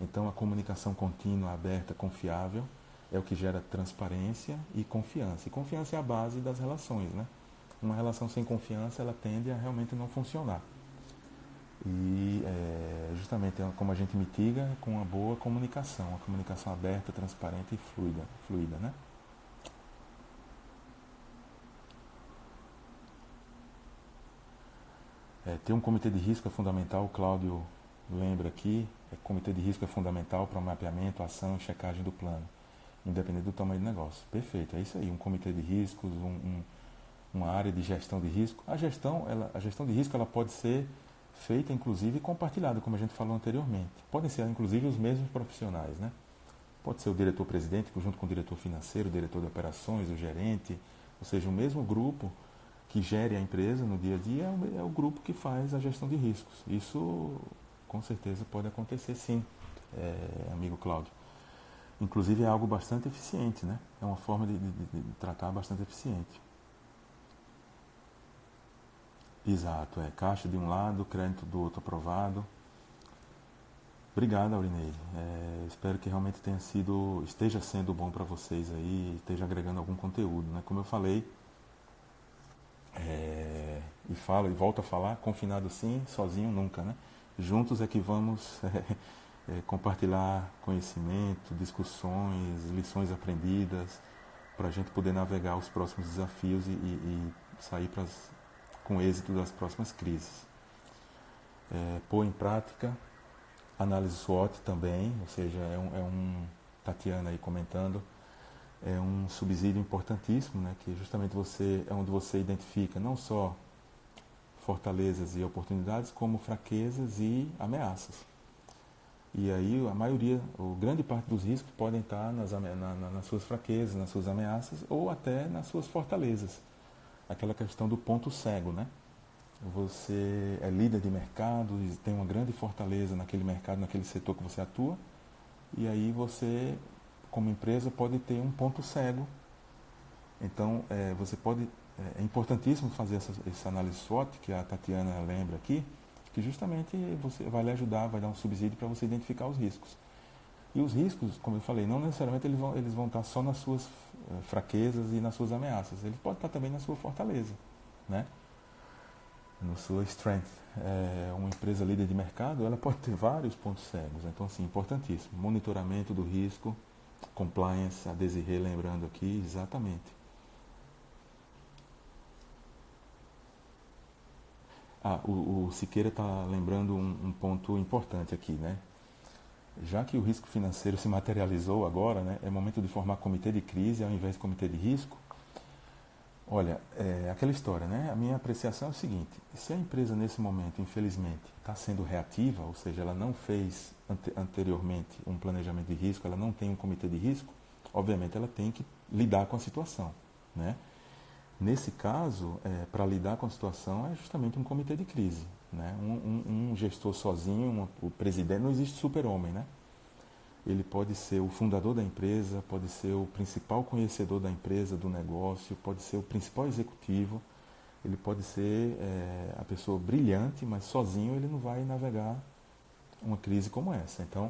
Então, a comunicação contínua, aberta, confiável, é o que gera transparência e confiança. E confiança é a base das relações, né? Uma relação sem confiança, ela tende a realmente não funcionar. E justamente como a gente mitiga com uma boa comunicação, uma comunicação aberta, transparente e fluida, né? Ter um comitê de risco é fundamental, o Cláudio lembra aqui, comitê de risco é fundamental para o mapeamento, ação e checagem do plano, independente do tamanho do negócio. Perfeito, é isso aí, um comitê de riscos, uma área de gestão de risco. A gestão de risco ela pode ser feita, inclusive, e compartilhada, como a gente falou anteriormente. Podem ser, inclusive, os mesmos profissionais, né? Pode ser o diretor-presidente, junto com o diretor financeiro, o diretor de operações, o gerente, ou seja, o mesmo grupo que gere a empresa no dia a dia é o grupo que faz a gestão de riscos. Isso, com certeza, pode acontecer sim, amigo Cláudio. Inclusive, é algo bastante eficiente, né? É uma forma de tratar bastante eficiente. Exato, caixa de um lado, crédito do outro aprovado. Obrigado, Aurineide. Espero que realmente esteja sendo bom para vocês aí, esteja agregando algum conteúdo, né? Como eu falei, e falo e volto a falar, confinado sim, sozinho nunca, né? Juntos é que vamos compartilhar conhecimento, discussões, lições aprendidas, para a gente poder navegar os próximos desafios e sair com êxito das próximas crises. pôr em prática. Análise SWOT também, ou seja, Tatiana aí comentando, é um subsídio importantíssimo, né, que justamente é onde você identifica não só fortalezas e oportunidades, como fraquezas e ameaças. E aí a maioria, ou grande parte dos riscos podem estar nas suas fraquezas, nas suas ameaças ou até nas suas fortalezas. Aquela questão do ponto cego, né? Você é líder de mercado e tem uma grande fortaleza naquele mercado, naquele setor que você atua, e aí você, como empresa, pode ter um ponto cego. Então, é importantíssimo fazer essa análise SWOT, que a Tatiana lembra aqui, que justamente você vai lhe ajudar, vai dar um subsídio para você identificar os riscos. E os riscos, como eu falei, não necessariamente eles vão estar só nas suas fraquezas e nas suas ameaças. Eles podem estar também na sua fortaleza, né? Na sua strength. Uma empresa líder de mercado, ela pode ter vários pontos cegos. Então, assim, importantíssimo. Monitoramento do risco, compliance, a Desirê lembrando aqui, exatamente. O Siqueira está lembrando um ponto importante aqui, né? Já que o risco financeiro se materializou agora, né, é momento de formar comitê de crise ao invés de comitê de risco. Olha, aquela história, né? A minha apreciação é o seguinte: se a empresa nesse momento, infelizmente, está sendo reativa, ou seja, ela não fez anteriormente um planejamento de risco, ela não tem um comitê de risco, obviamente ela tem que lidar com a situação, né? Nesse caso, para lidar com a situação, é justamente um comitê de crise, né? Um gestor sozinho, o presidente, não existe super-homem, né? Ele pode ser o fundador da empresa, pode ser o principal conhecedor da empresa, do negócio, pode ser o principal executivo, ele pode ser a pessoa brilhante, mas sozinho ele não vai navegar uma crise como essa. Então,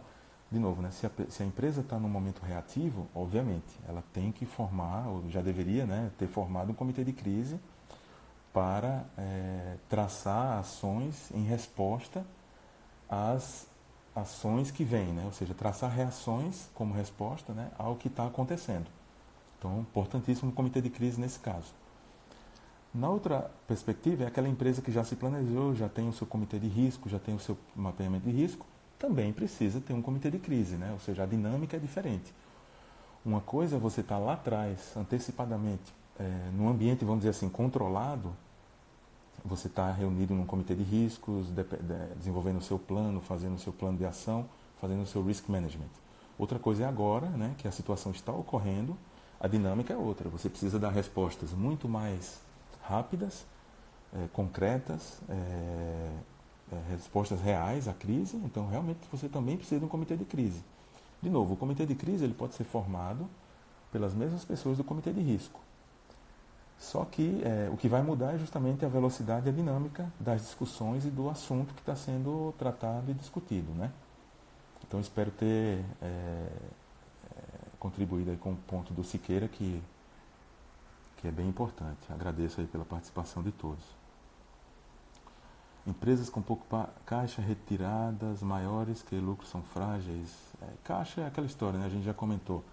de novo, né, se a empresa está num momento reativo, obviamente, ela tem que formar, ou já deveria, né, ter formado um comitê de crise para traçar ações em resposta às ações que vêm, né? Ou seja, traçar reações como resposta, né, ao que está acontecendo. Então, importantíssimo o comitê de crise nesse caso. Na outra perspectiva, é aquela empresa que já se planejou, já tem o seu comitê de risco, já tem o seu mapeamento de risco, também precisa ter um comitê de crise, né? Ou seja, a dinâmica é diferente. Uma coisa é você estar lá atrás, antecipadamente, num ambiente, vamos dizer assim, controlado, você está reunido num comitê de riscos, desenvolvendo o seu plano, fazendo o seu plano de ação, fazendo o seu risk management. Outra coisa é agora, né, que a situação está ocorrendo, a dinâmica é outra. Você precisa dar respostas muito mais rápidas, concretas, respostas reais à crise. Então, realmente, você também precisa de um comitê de crise. De novo, o comitê de crise ele pode ser formado pelas mesmas pessoas do comitê de risco. Só que o que vai mudar é justamente a velocidade e a dinâmica das discussões e do assunto que está sendo tratado e discutido, né? Então, espero ter contribuído aí com o ponto do Siqueira, que é bem importante. Agradeço aí pela participação de todos. Empresas com pouco caixa, retiradas maiores que lucros são frágeis. Caixa é aquela história, né? A gente já comentou.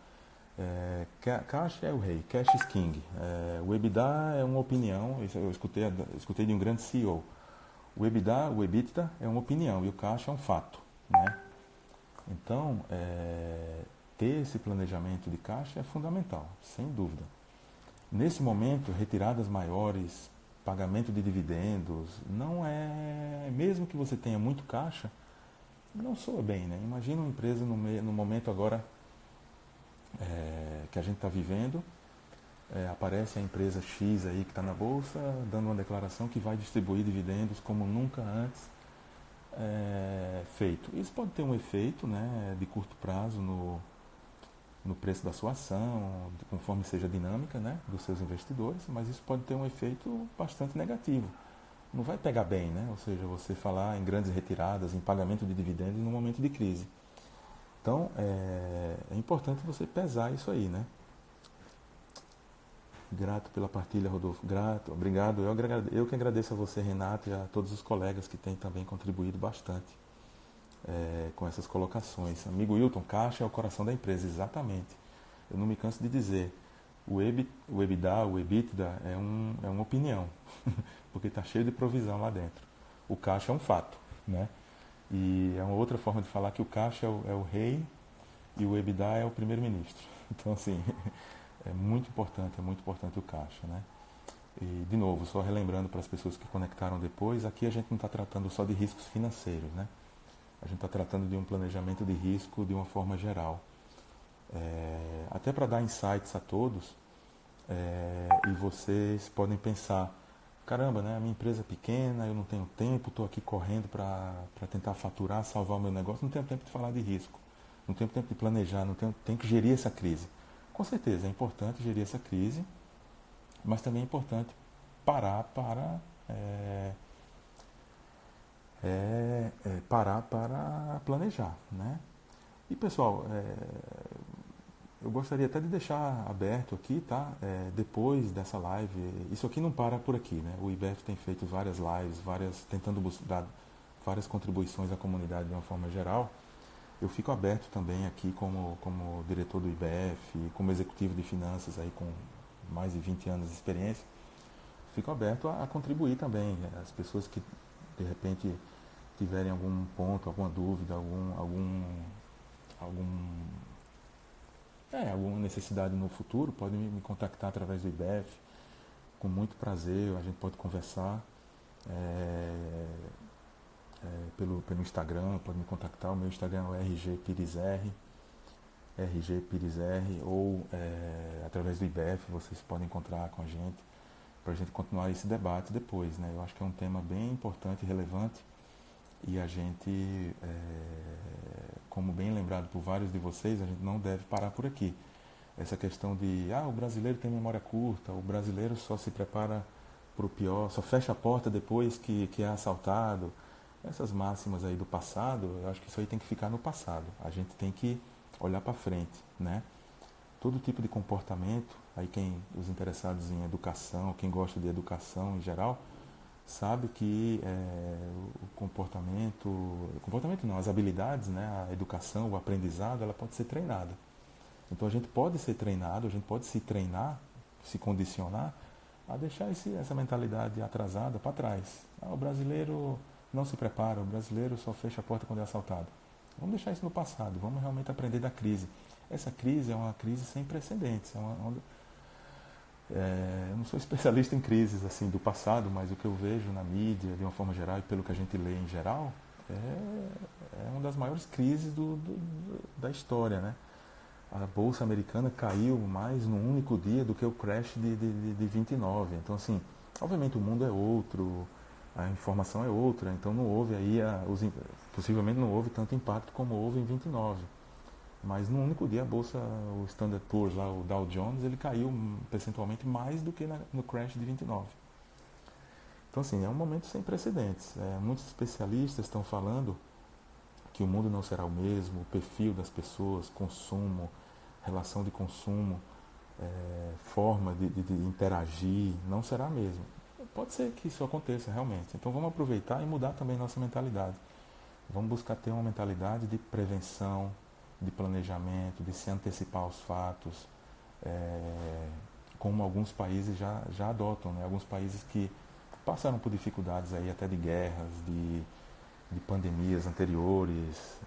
Caixa é o rei, cash is king. O EBITDA é uma opinião, isso eu escutei de um grande CEO. O EBITDA é uma opinião e o caixa é um fato, né? Então, ter esse planejamento de caixa é fundamental, sem dúvida. Nesse momento, retiradas maiores, pagamento de dividendos, não é, mesmo que você tenha muito caixa, não soa bem, né? Imagina uma empresa no momento agora que a gente está vivendo, aparece a empresa X aí que está na bolsa, dando uma declaração que vai distribuir dividendos como nunca antes feito. Isso pode ter um efeito, né, de curto prazo no preço da sua ação, conforme seja a dinâmica, né, dos seus investidores, mas isso pode ter um efeito bastante negativo. Não vai pegar bem, né? Ou seja, você falar em grandes retiradas, em pagamento de dividendos no momento de crise. Então, é importante você pesar isso aí, né? Grato pela partilha, Rodolfo. Grato, obrigado. Eu que agradeço a você, Renato, e a todos os colegas que têm também contribuído bastante com essas colocações. Amigo Wilton, caixa é o coração da empresa, exatamente. Eu não me canso de dizer, o EBITDA, o EBITDA é uma opinião, porque está cheio de provisão lá dentro. O caixa é um fato. né? E é uma outra forma de falar que o caixa é o rei e o EBITDA é o primeiro-ministro. Então, assim, é muito importante o caixa, né? E, de novo, só relembrando para as pessoas que conectaram depois, aqui a gente não está tratando só de riscos financeiros, né? A gente está tratando de um planejamento de risco de uma forma geral. Até para dar insights a todos, e vocês podem pensar, caramba, né, a minha empresa é pequena, eu não tenho tempo, estou aqui correndo para tentar faturar, salvar o meu negócio, não tenho tempo de falar de risco, não tenho tempo de planejar, não tenho que gerir essa crise. Com certeza, é importante gerir essa crise, mas também é importante parar parar para planejar, né? E pessoal, eu gostaria até de deixar aberto aqui, tá? Depois dessa live, isso aqui não para por aqui, né? O IBF tem feito várias lives, tentando dar várias contribuições à comunidade de uma forma geral. Eu fico aberto também aqui como diretor do IBF, como executivo de finanças aí com mais de 20 anos de experiência. Fico aberto a contribuir também. As pessoas que de repente tiverem algum ponto, alguma dúvida, alguma necessidade no futuro, podem me contactar através do IBF, com muito prazer, a gente pode conversar pelo Instagram, pode me contactar, o meu Instagram é o RGPirizR, ou através do IBF vocês podem encontrar com a gente, para a gente continuar esse debate depois, né? Eu acho que é um tema bem importante e relevante, e a gente, como bem lembrado por vários de vocês, a gente não deve parar por aqui. Essa questão de, o brasileiro tem memória curta, o brasileiro só se prepara para o pior, só fecha a porta depois que é assaltado. Essas máximas aí do passado, eu acho que isso aí tem que ficar no passado. A gente tem que olhar para frente, né? Todo tipo de comportamento, aí os interessados em educação, quem gosta de educação em geral, sabe que o comportamento não, as habilidades, né, a educação, o aprendizado, ela pode ser treinada. Então a gente pode ser treinado, a gente pode se treinar, se condicionar a deixar essa mentalidade atrasada para trás. O brasileiro não se prepara, o brasileiro só fecha a porta quando é assaltado. Vamos deixar isso no passado, vamos realmente aprender da crise. Essa crise é uma crise sem precedentes, eu não sou especialista em crises assim do passado, mas o que eu vejo na mídia, de uma forma geral, e pelo que a gente lê em geral, é uma das maiores crises da história, né? A Bolsa Americana caiu mais num único dia do que o crash de 29. Então, assim, obviamente o mundo é outro, a informação é outra, então não houve aí, possivelmente não houve tanto impacto como houve em 29. Mas num único dia a bolsa, o Standard Poor's, lá, o Dow Jones, ele caiu percentualmente mais do que no crash de 29. Então, assim, é um momento sem precedentes. Muitos especialistas estão falando que o mundo não será o mesmo, o perfil das pessoas, consumo, relação de consumo, forma de interagir, não será a mesma. Pode ser que isso aconteça realmente. Então vamos aproveitar e mudar também nossa mentalidade. Vamos buscar ter uma mentalidade de prevenção, de planejamento, de se antecipar aos fatos, como alguns países já adotam, né? Alguns países que passaram por dificuldades aí até de guerras, de pandemias anteriores,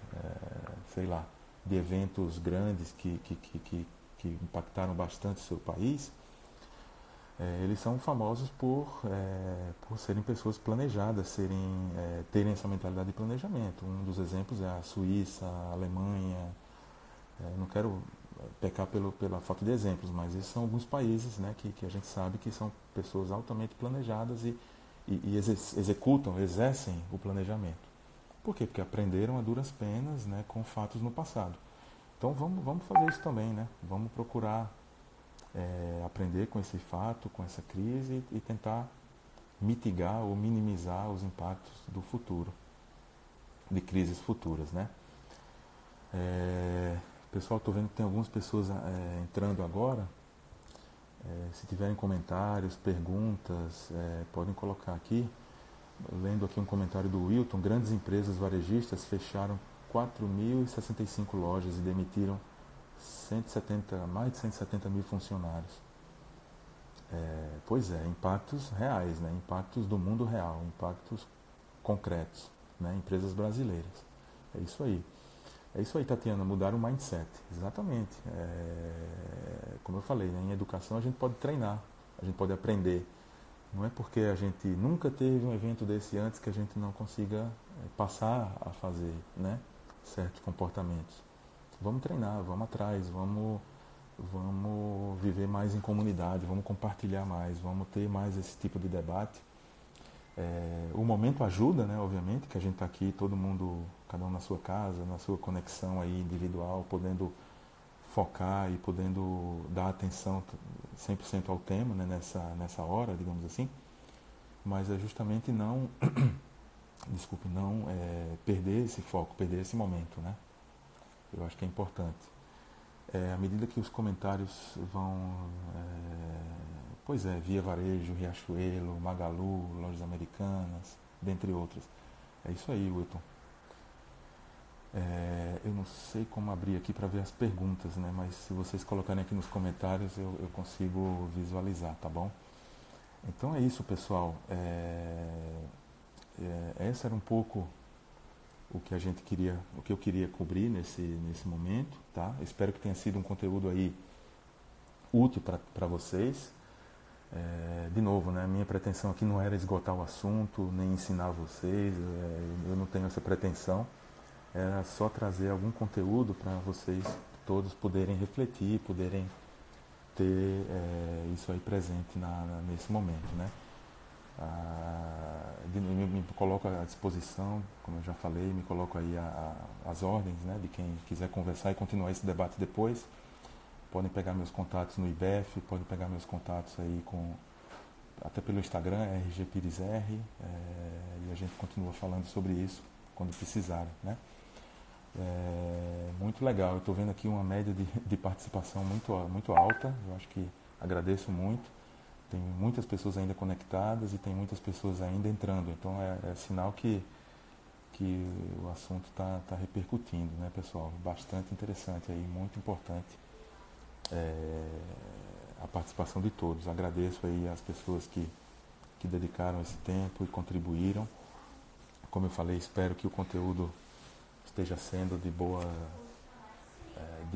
sei lá, de eventos grandes que impactaram bastante o seu país, eles são famosos por serem pessoas planejadas, terem essa mentalidade de planejamento. Um dos exemplos é a Suíça, a Alemanha. Não quero pecar pela falta de exemplos, mas esses são alguns países, né, que a gente sabe que são pessoas altamente planejadas e exercem o planejamento. Por quê? Porque aprenderam a duras penas, né, com fatos no passado. Então vamos fazer isso também, né? Vamos procurar aprender com esse fato, com essa crise e tentar mitigar ou minimizar os impactos do futuro, de crises futuras, né? Pessoal, estou vendo que tem algumas pessoas entrando agora. Se tiverem comentários, perguntas, podem colocar aqui. Lendo aqui um comentário do Wilton, grandes empresas varejistas fecharam 4.065 lojas e demitiram mais de 170 mil funcionários. Pois é, impactos reais, né? Impactos do mundo real, impactos concretos. né? Empresas brasileiras. É isso aí. É isso aí, Tatiana, mudar o mindset. Exatamente. Como eu falei, né, em educação a gente pode treinar, a gente pode aprender. Não é porque a gente nunca teve um evento desse antes que a gente não consiga passar a fazer, né, certos comportamentos. Vamos treinar, vamos atrás, vamos viver mais em comunidade, vamos compartilhar mais, vamos ter mais esse tipo de debate. O momento ajuda, né, obviamente, que a gente está aqui, todo mundo, cada um na sua casa, na sua conexão aí individual, podendo focar e podendo dar atenção 100% ao tema, né, nessa hora, digamos assim. Mas é justamente não, desculpe, não perder esse foco, perder esse momento, né? Eu acho que é importante. À medida que os comentários vão, Via Varejo, Riachuelo, Magalu, Lojas Americanas, dentre outras. É isso aí, Wilton. Eu não sei como abrir aqui para ver as perguntas, né? Mas se vocês colocarem aqui nos comentários eu consigo visualizar, tá bom? Então é isso, pessoal. Essa era um pouco o que eu queria cobrir nesse momento, tá? Espero que tenha sido um conteúdo aí útil para vocês. De novo, né? Minha pretensão aqui não era esgotar o assunto, nem ensinar vocês. Eu não tenho essa pretensão. Era só trazer algum conteúdo para vocês todos poderem refletir, poderem ter isso aí presente nesse momento, né? Me coloco à disposição, como eu já falei, me coloco aí às ordens, né, de quem quiser conversar e continuar esse debate depois. Podem pegar meus contatos no IBEF, podem pegar meus contatos aí até pelo Instagram, RGPiresR, e a gente continua falando sobre isso quando precisarem, né? Muito legal, eu estou vendo aqui uma média de participação muito alta, eu acho que agradeço muito. Tem muitas pessoas ainda conectadas e tem muitas pessoas ainda entrando, então é sinal que o assunto está repercutindo, né, pessoal? Bastante interessante aí, muito importante a participação de todos. Agradeço aí as pessoas que dedicaram esse tempo e contribuíram. Como eu falei, espero que o conteúdo esteja sendo de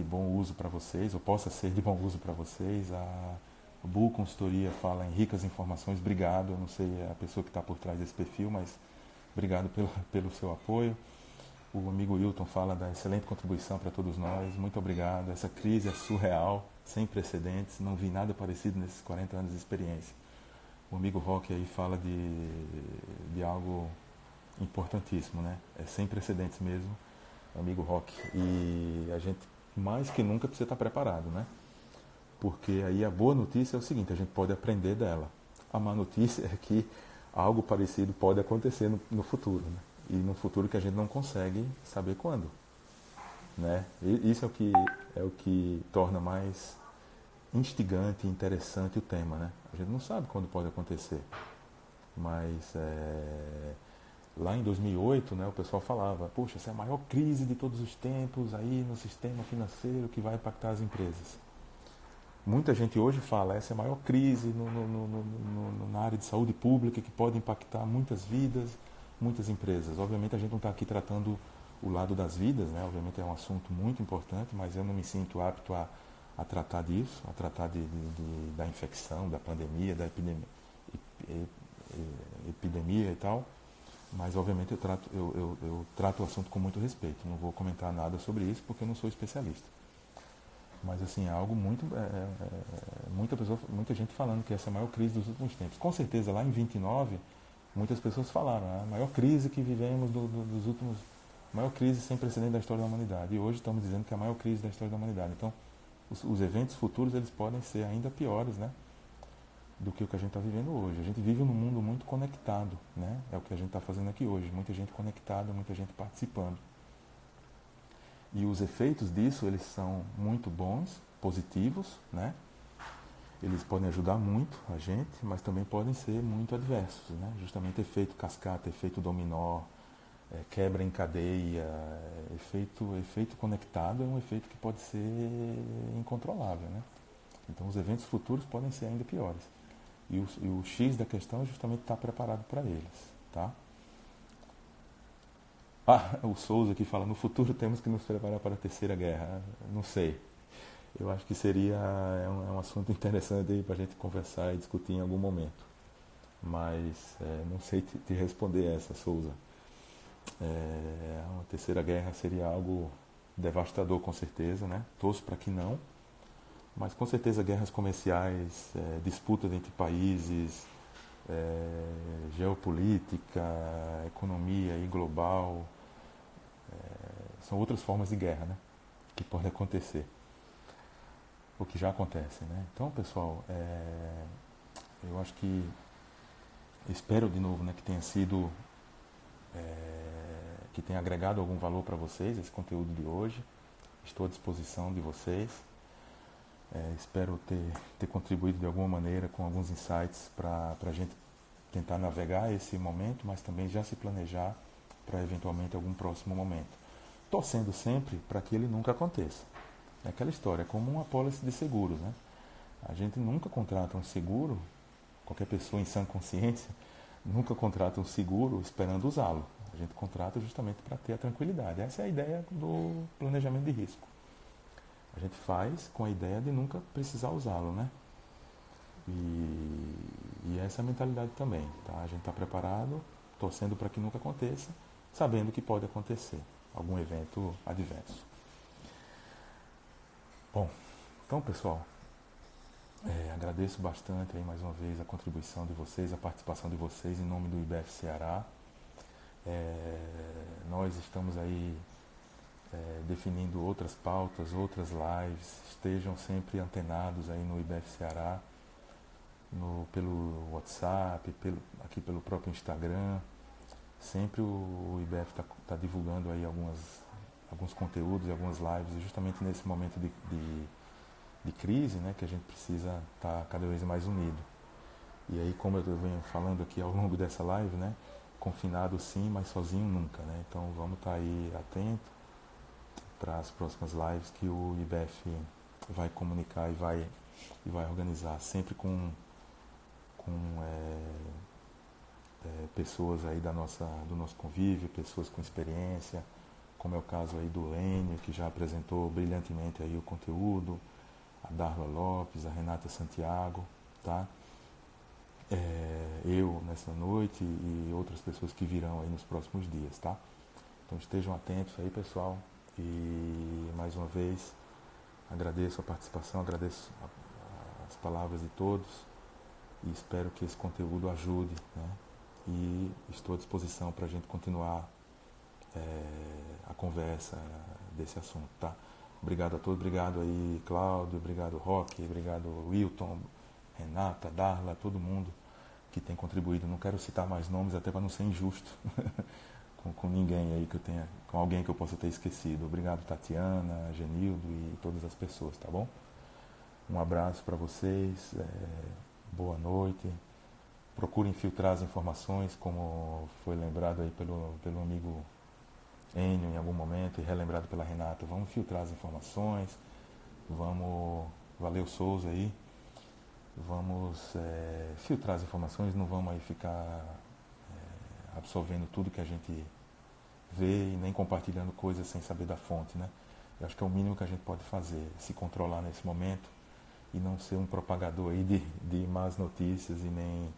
bom uso para vocês, ou possa ser de bom uso para vocês. A Bull Consultoria fala em ricas informações. Obrigado, eu não sei a pessoa que está por trás desse perfil, mas obrigado pelo seu apoio. O amigo Wilton fala da excelente contribuição para todos nós. Muito obrigado. Essa crise é surreal, sem precedentes. Não vi nada parecido nesses 40 anos de experiência. O amigo Roque aí fala de algo importantíssimo, né? É sem precedentes mesmo, amigo Roque. E a gente mais que nunca precisa estar preparado, né? Porque aí a boa notícia é o seguinte, a gente pode aprender dela. A má notícia é que algo parecido pode acontecer no futuro, né? E no futuro que a gente não consegue saber quando, né? E isso é o que torna mais instigante e interessante o tema, né? A gente não sabe quando pode acontecer, mas lá em 2008, né, o pessoal falava, puxa, essa é a maior crise de todos os tempos aí no sistema financeiro que vai impactar as empresas. Muita gente hoje fala, essa é a maior crise na área de saúde pública que pode impactar muitas vidas, muitas empresas. Obviamente a gente não está aqui tratando o lado das vidas, né? Obviamente é um assunto muito importante, mas eu não me sinto apto a tratar disso, a tratar da infecção, da pandemia, da epidemia e tal. Mas obviamente eu trato o assunto com muito respeito. Não vou comentar nada sobre isso porque eu não sou especialista. Mas assim, é algo muita gente falando que essa é a maior crise dos últimos tempos. Com certeza lá em 29, muitas pessoas falaram, a maior crise que vivemos dos últimos, a maior crise sem precedente da história da humanidade. E hoje estamos dizendo que é a maior crise da história da humanidade. Então, os eventos futuros eles podem ser ainda piores, né, do que o que a gente está vivendo hoje. A gente vive num mundo muito conectado, né? É o que a gente está fazendo aqui hoje. Muita gente conectada, muita gente participando. E os efeitos disso, eles são muito bons, positivos, né? Eles podem ajudar muito a gente, mas também podem ser muito adversos, né? Justamente efeito cascata, efeito dominó, quebra em cadeia, efeito conectado é um efeito que pode ser incontrolável, né? Então os eventos futuros podem ser ainda piores. E o X da questão é justamente estar preparado para eles, tá? Ah, o Souza aqui fala, no futuro temos que nos preparar para a Terceira Guerra. Não sei. Eu acho que seria é um assunto interessante aí para a gente conversar e discutir em algum momento. Mas não sei te responder essa, Souza. Uma Terceira Guerra seria algo devastador, com certeza, né? Torço para que não. Mas com certeza guerras comerciais, disputas entre países, geopolítica, economia e global, são outras formas de guerra, né? Que podem acontecer. O que já acontece, né? Então, pessoal, eu acho que espero de novo, né, que tenha sido que tenha agregado algum valor para vocês esse conteúdo de hoje. Estou à disposição de vocês. Espero ter contribuído de alguma maneira com alguns insights para a gente tentar navegar esse momento, mas também já se planejar para eventualmente algum próximo momento. Torcendo sempre para que ele nunca aconteça. É aquela história, é como uma apólice de seguros, né? A gente nunca contrata um seguro, qualquer pessoa em sã consciência, nunca contrata um seguro esperando usá-lo. A gente contrata justamente para ter a tranquilidade. Essa é a ideia do planejamento de risco. A gente faz com a ideia de nunca precisar usá-lo, né? E essa é a mentalidade também, tá? A gente está preparado, torcendo para que nunca aconteça, sabendo que pode acontecer algum evento adverso. Bom, então pessoal, agradeço bastante aí mais uma vez a contribuição de vocês, a participação de vocês em nome do IBF Ceará. Nós estamos aí definindo outras pautas, outras lives. Estejam sempre antenados aí no IBF Ceará, pelo WhatsApp, aqui pelo próprio Instagram. Sempre o IBF está divulgando aí alguns conteúdos e algumas lives, justamente nesse momento de crise, né, que a gente precisa estar cada vez mais unido. E aí, como eu venho falando aqui ao longo dessa live, né, confinado sim, mas sozinho nunca, né? Então vamos estar aí atento para as próximas lives que o IBF vai comunicar e vai organizar, sempre com pessoas aí do nosso convívio, pessoas com experiência, como é o caso aí do Enio, que já apresentou brilhantemente aí o conteúdo, a Darla Lopes, a Renata Santiago, tá? Eu nessa noite e outras pessoas que virão aí nos próximos dias, tá? Então estejam atentos aí, pessoal, e mais uma vez agradeço a participação, agradeço as palavras de todos e espero que esse conteúdo ajude, né? E estou à disposição para a gente continuar a conversa desse assunto, tá? Obrigado a todos, obrigado aí Cláudio, obrigado Roque, obrigado Wilton, Renata, Darla, todo mundo que tem contribuído. Não quero citar mais nomes até para não ser injusto com ninguém aí que eu tenha, com alguém que eu possa ter esquecido. Obrigado Tatiana, Genildo e todas as pessoas, tá bom? Um abraço para vocês, boa noite. Procurem filtrar as informações, como foi lembrado aí pelo amigo Enio em algum momento e relembrado pela Renata. Vamos filtrar as informações, valeu Souza aí, vamos filtrar as informações, não vamos aí ficar absorvendo tudo que a gente vê e nem compartilhando coisas sem saber da fonte, né? Eu acho que é o mínimo que a gente pode fazer, se controlar nesse momento e não ser um propagador aí de más notícias e nem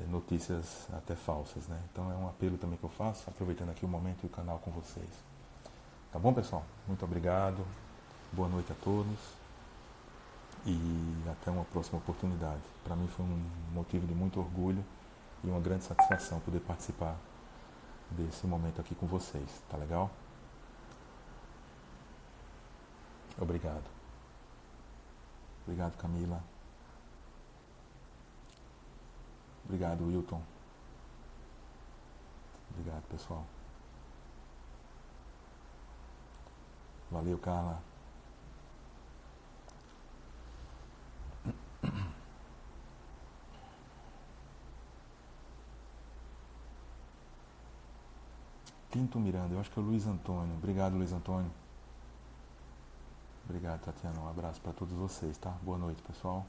notícias até falsas, né? Então é um apelo também que eu faço, aproveitando aqui o momento e o canal com vocês. Tá bom, pessoal? Muito obrigado, boa noite a todos e até uma próxima oportunidade. Para mim foi um motivo de muito orgulho e uma grande satisfação poder participar desse momento aqui com vocês, tá legal? Obrigado. Obrigado, Camila. Obrigado, Wilton. Obrigado, pessoal. Valeu, Carla. Pinto Miranda, eu acho que é o Luiz Antônio. Obrigado, Luiz Antônio. Obrigado, Tatiana. Um abraço para todos vocês, tá? Boa noite, pessoal.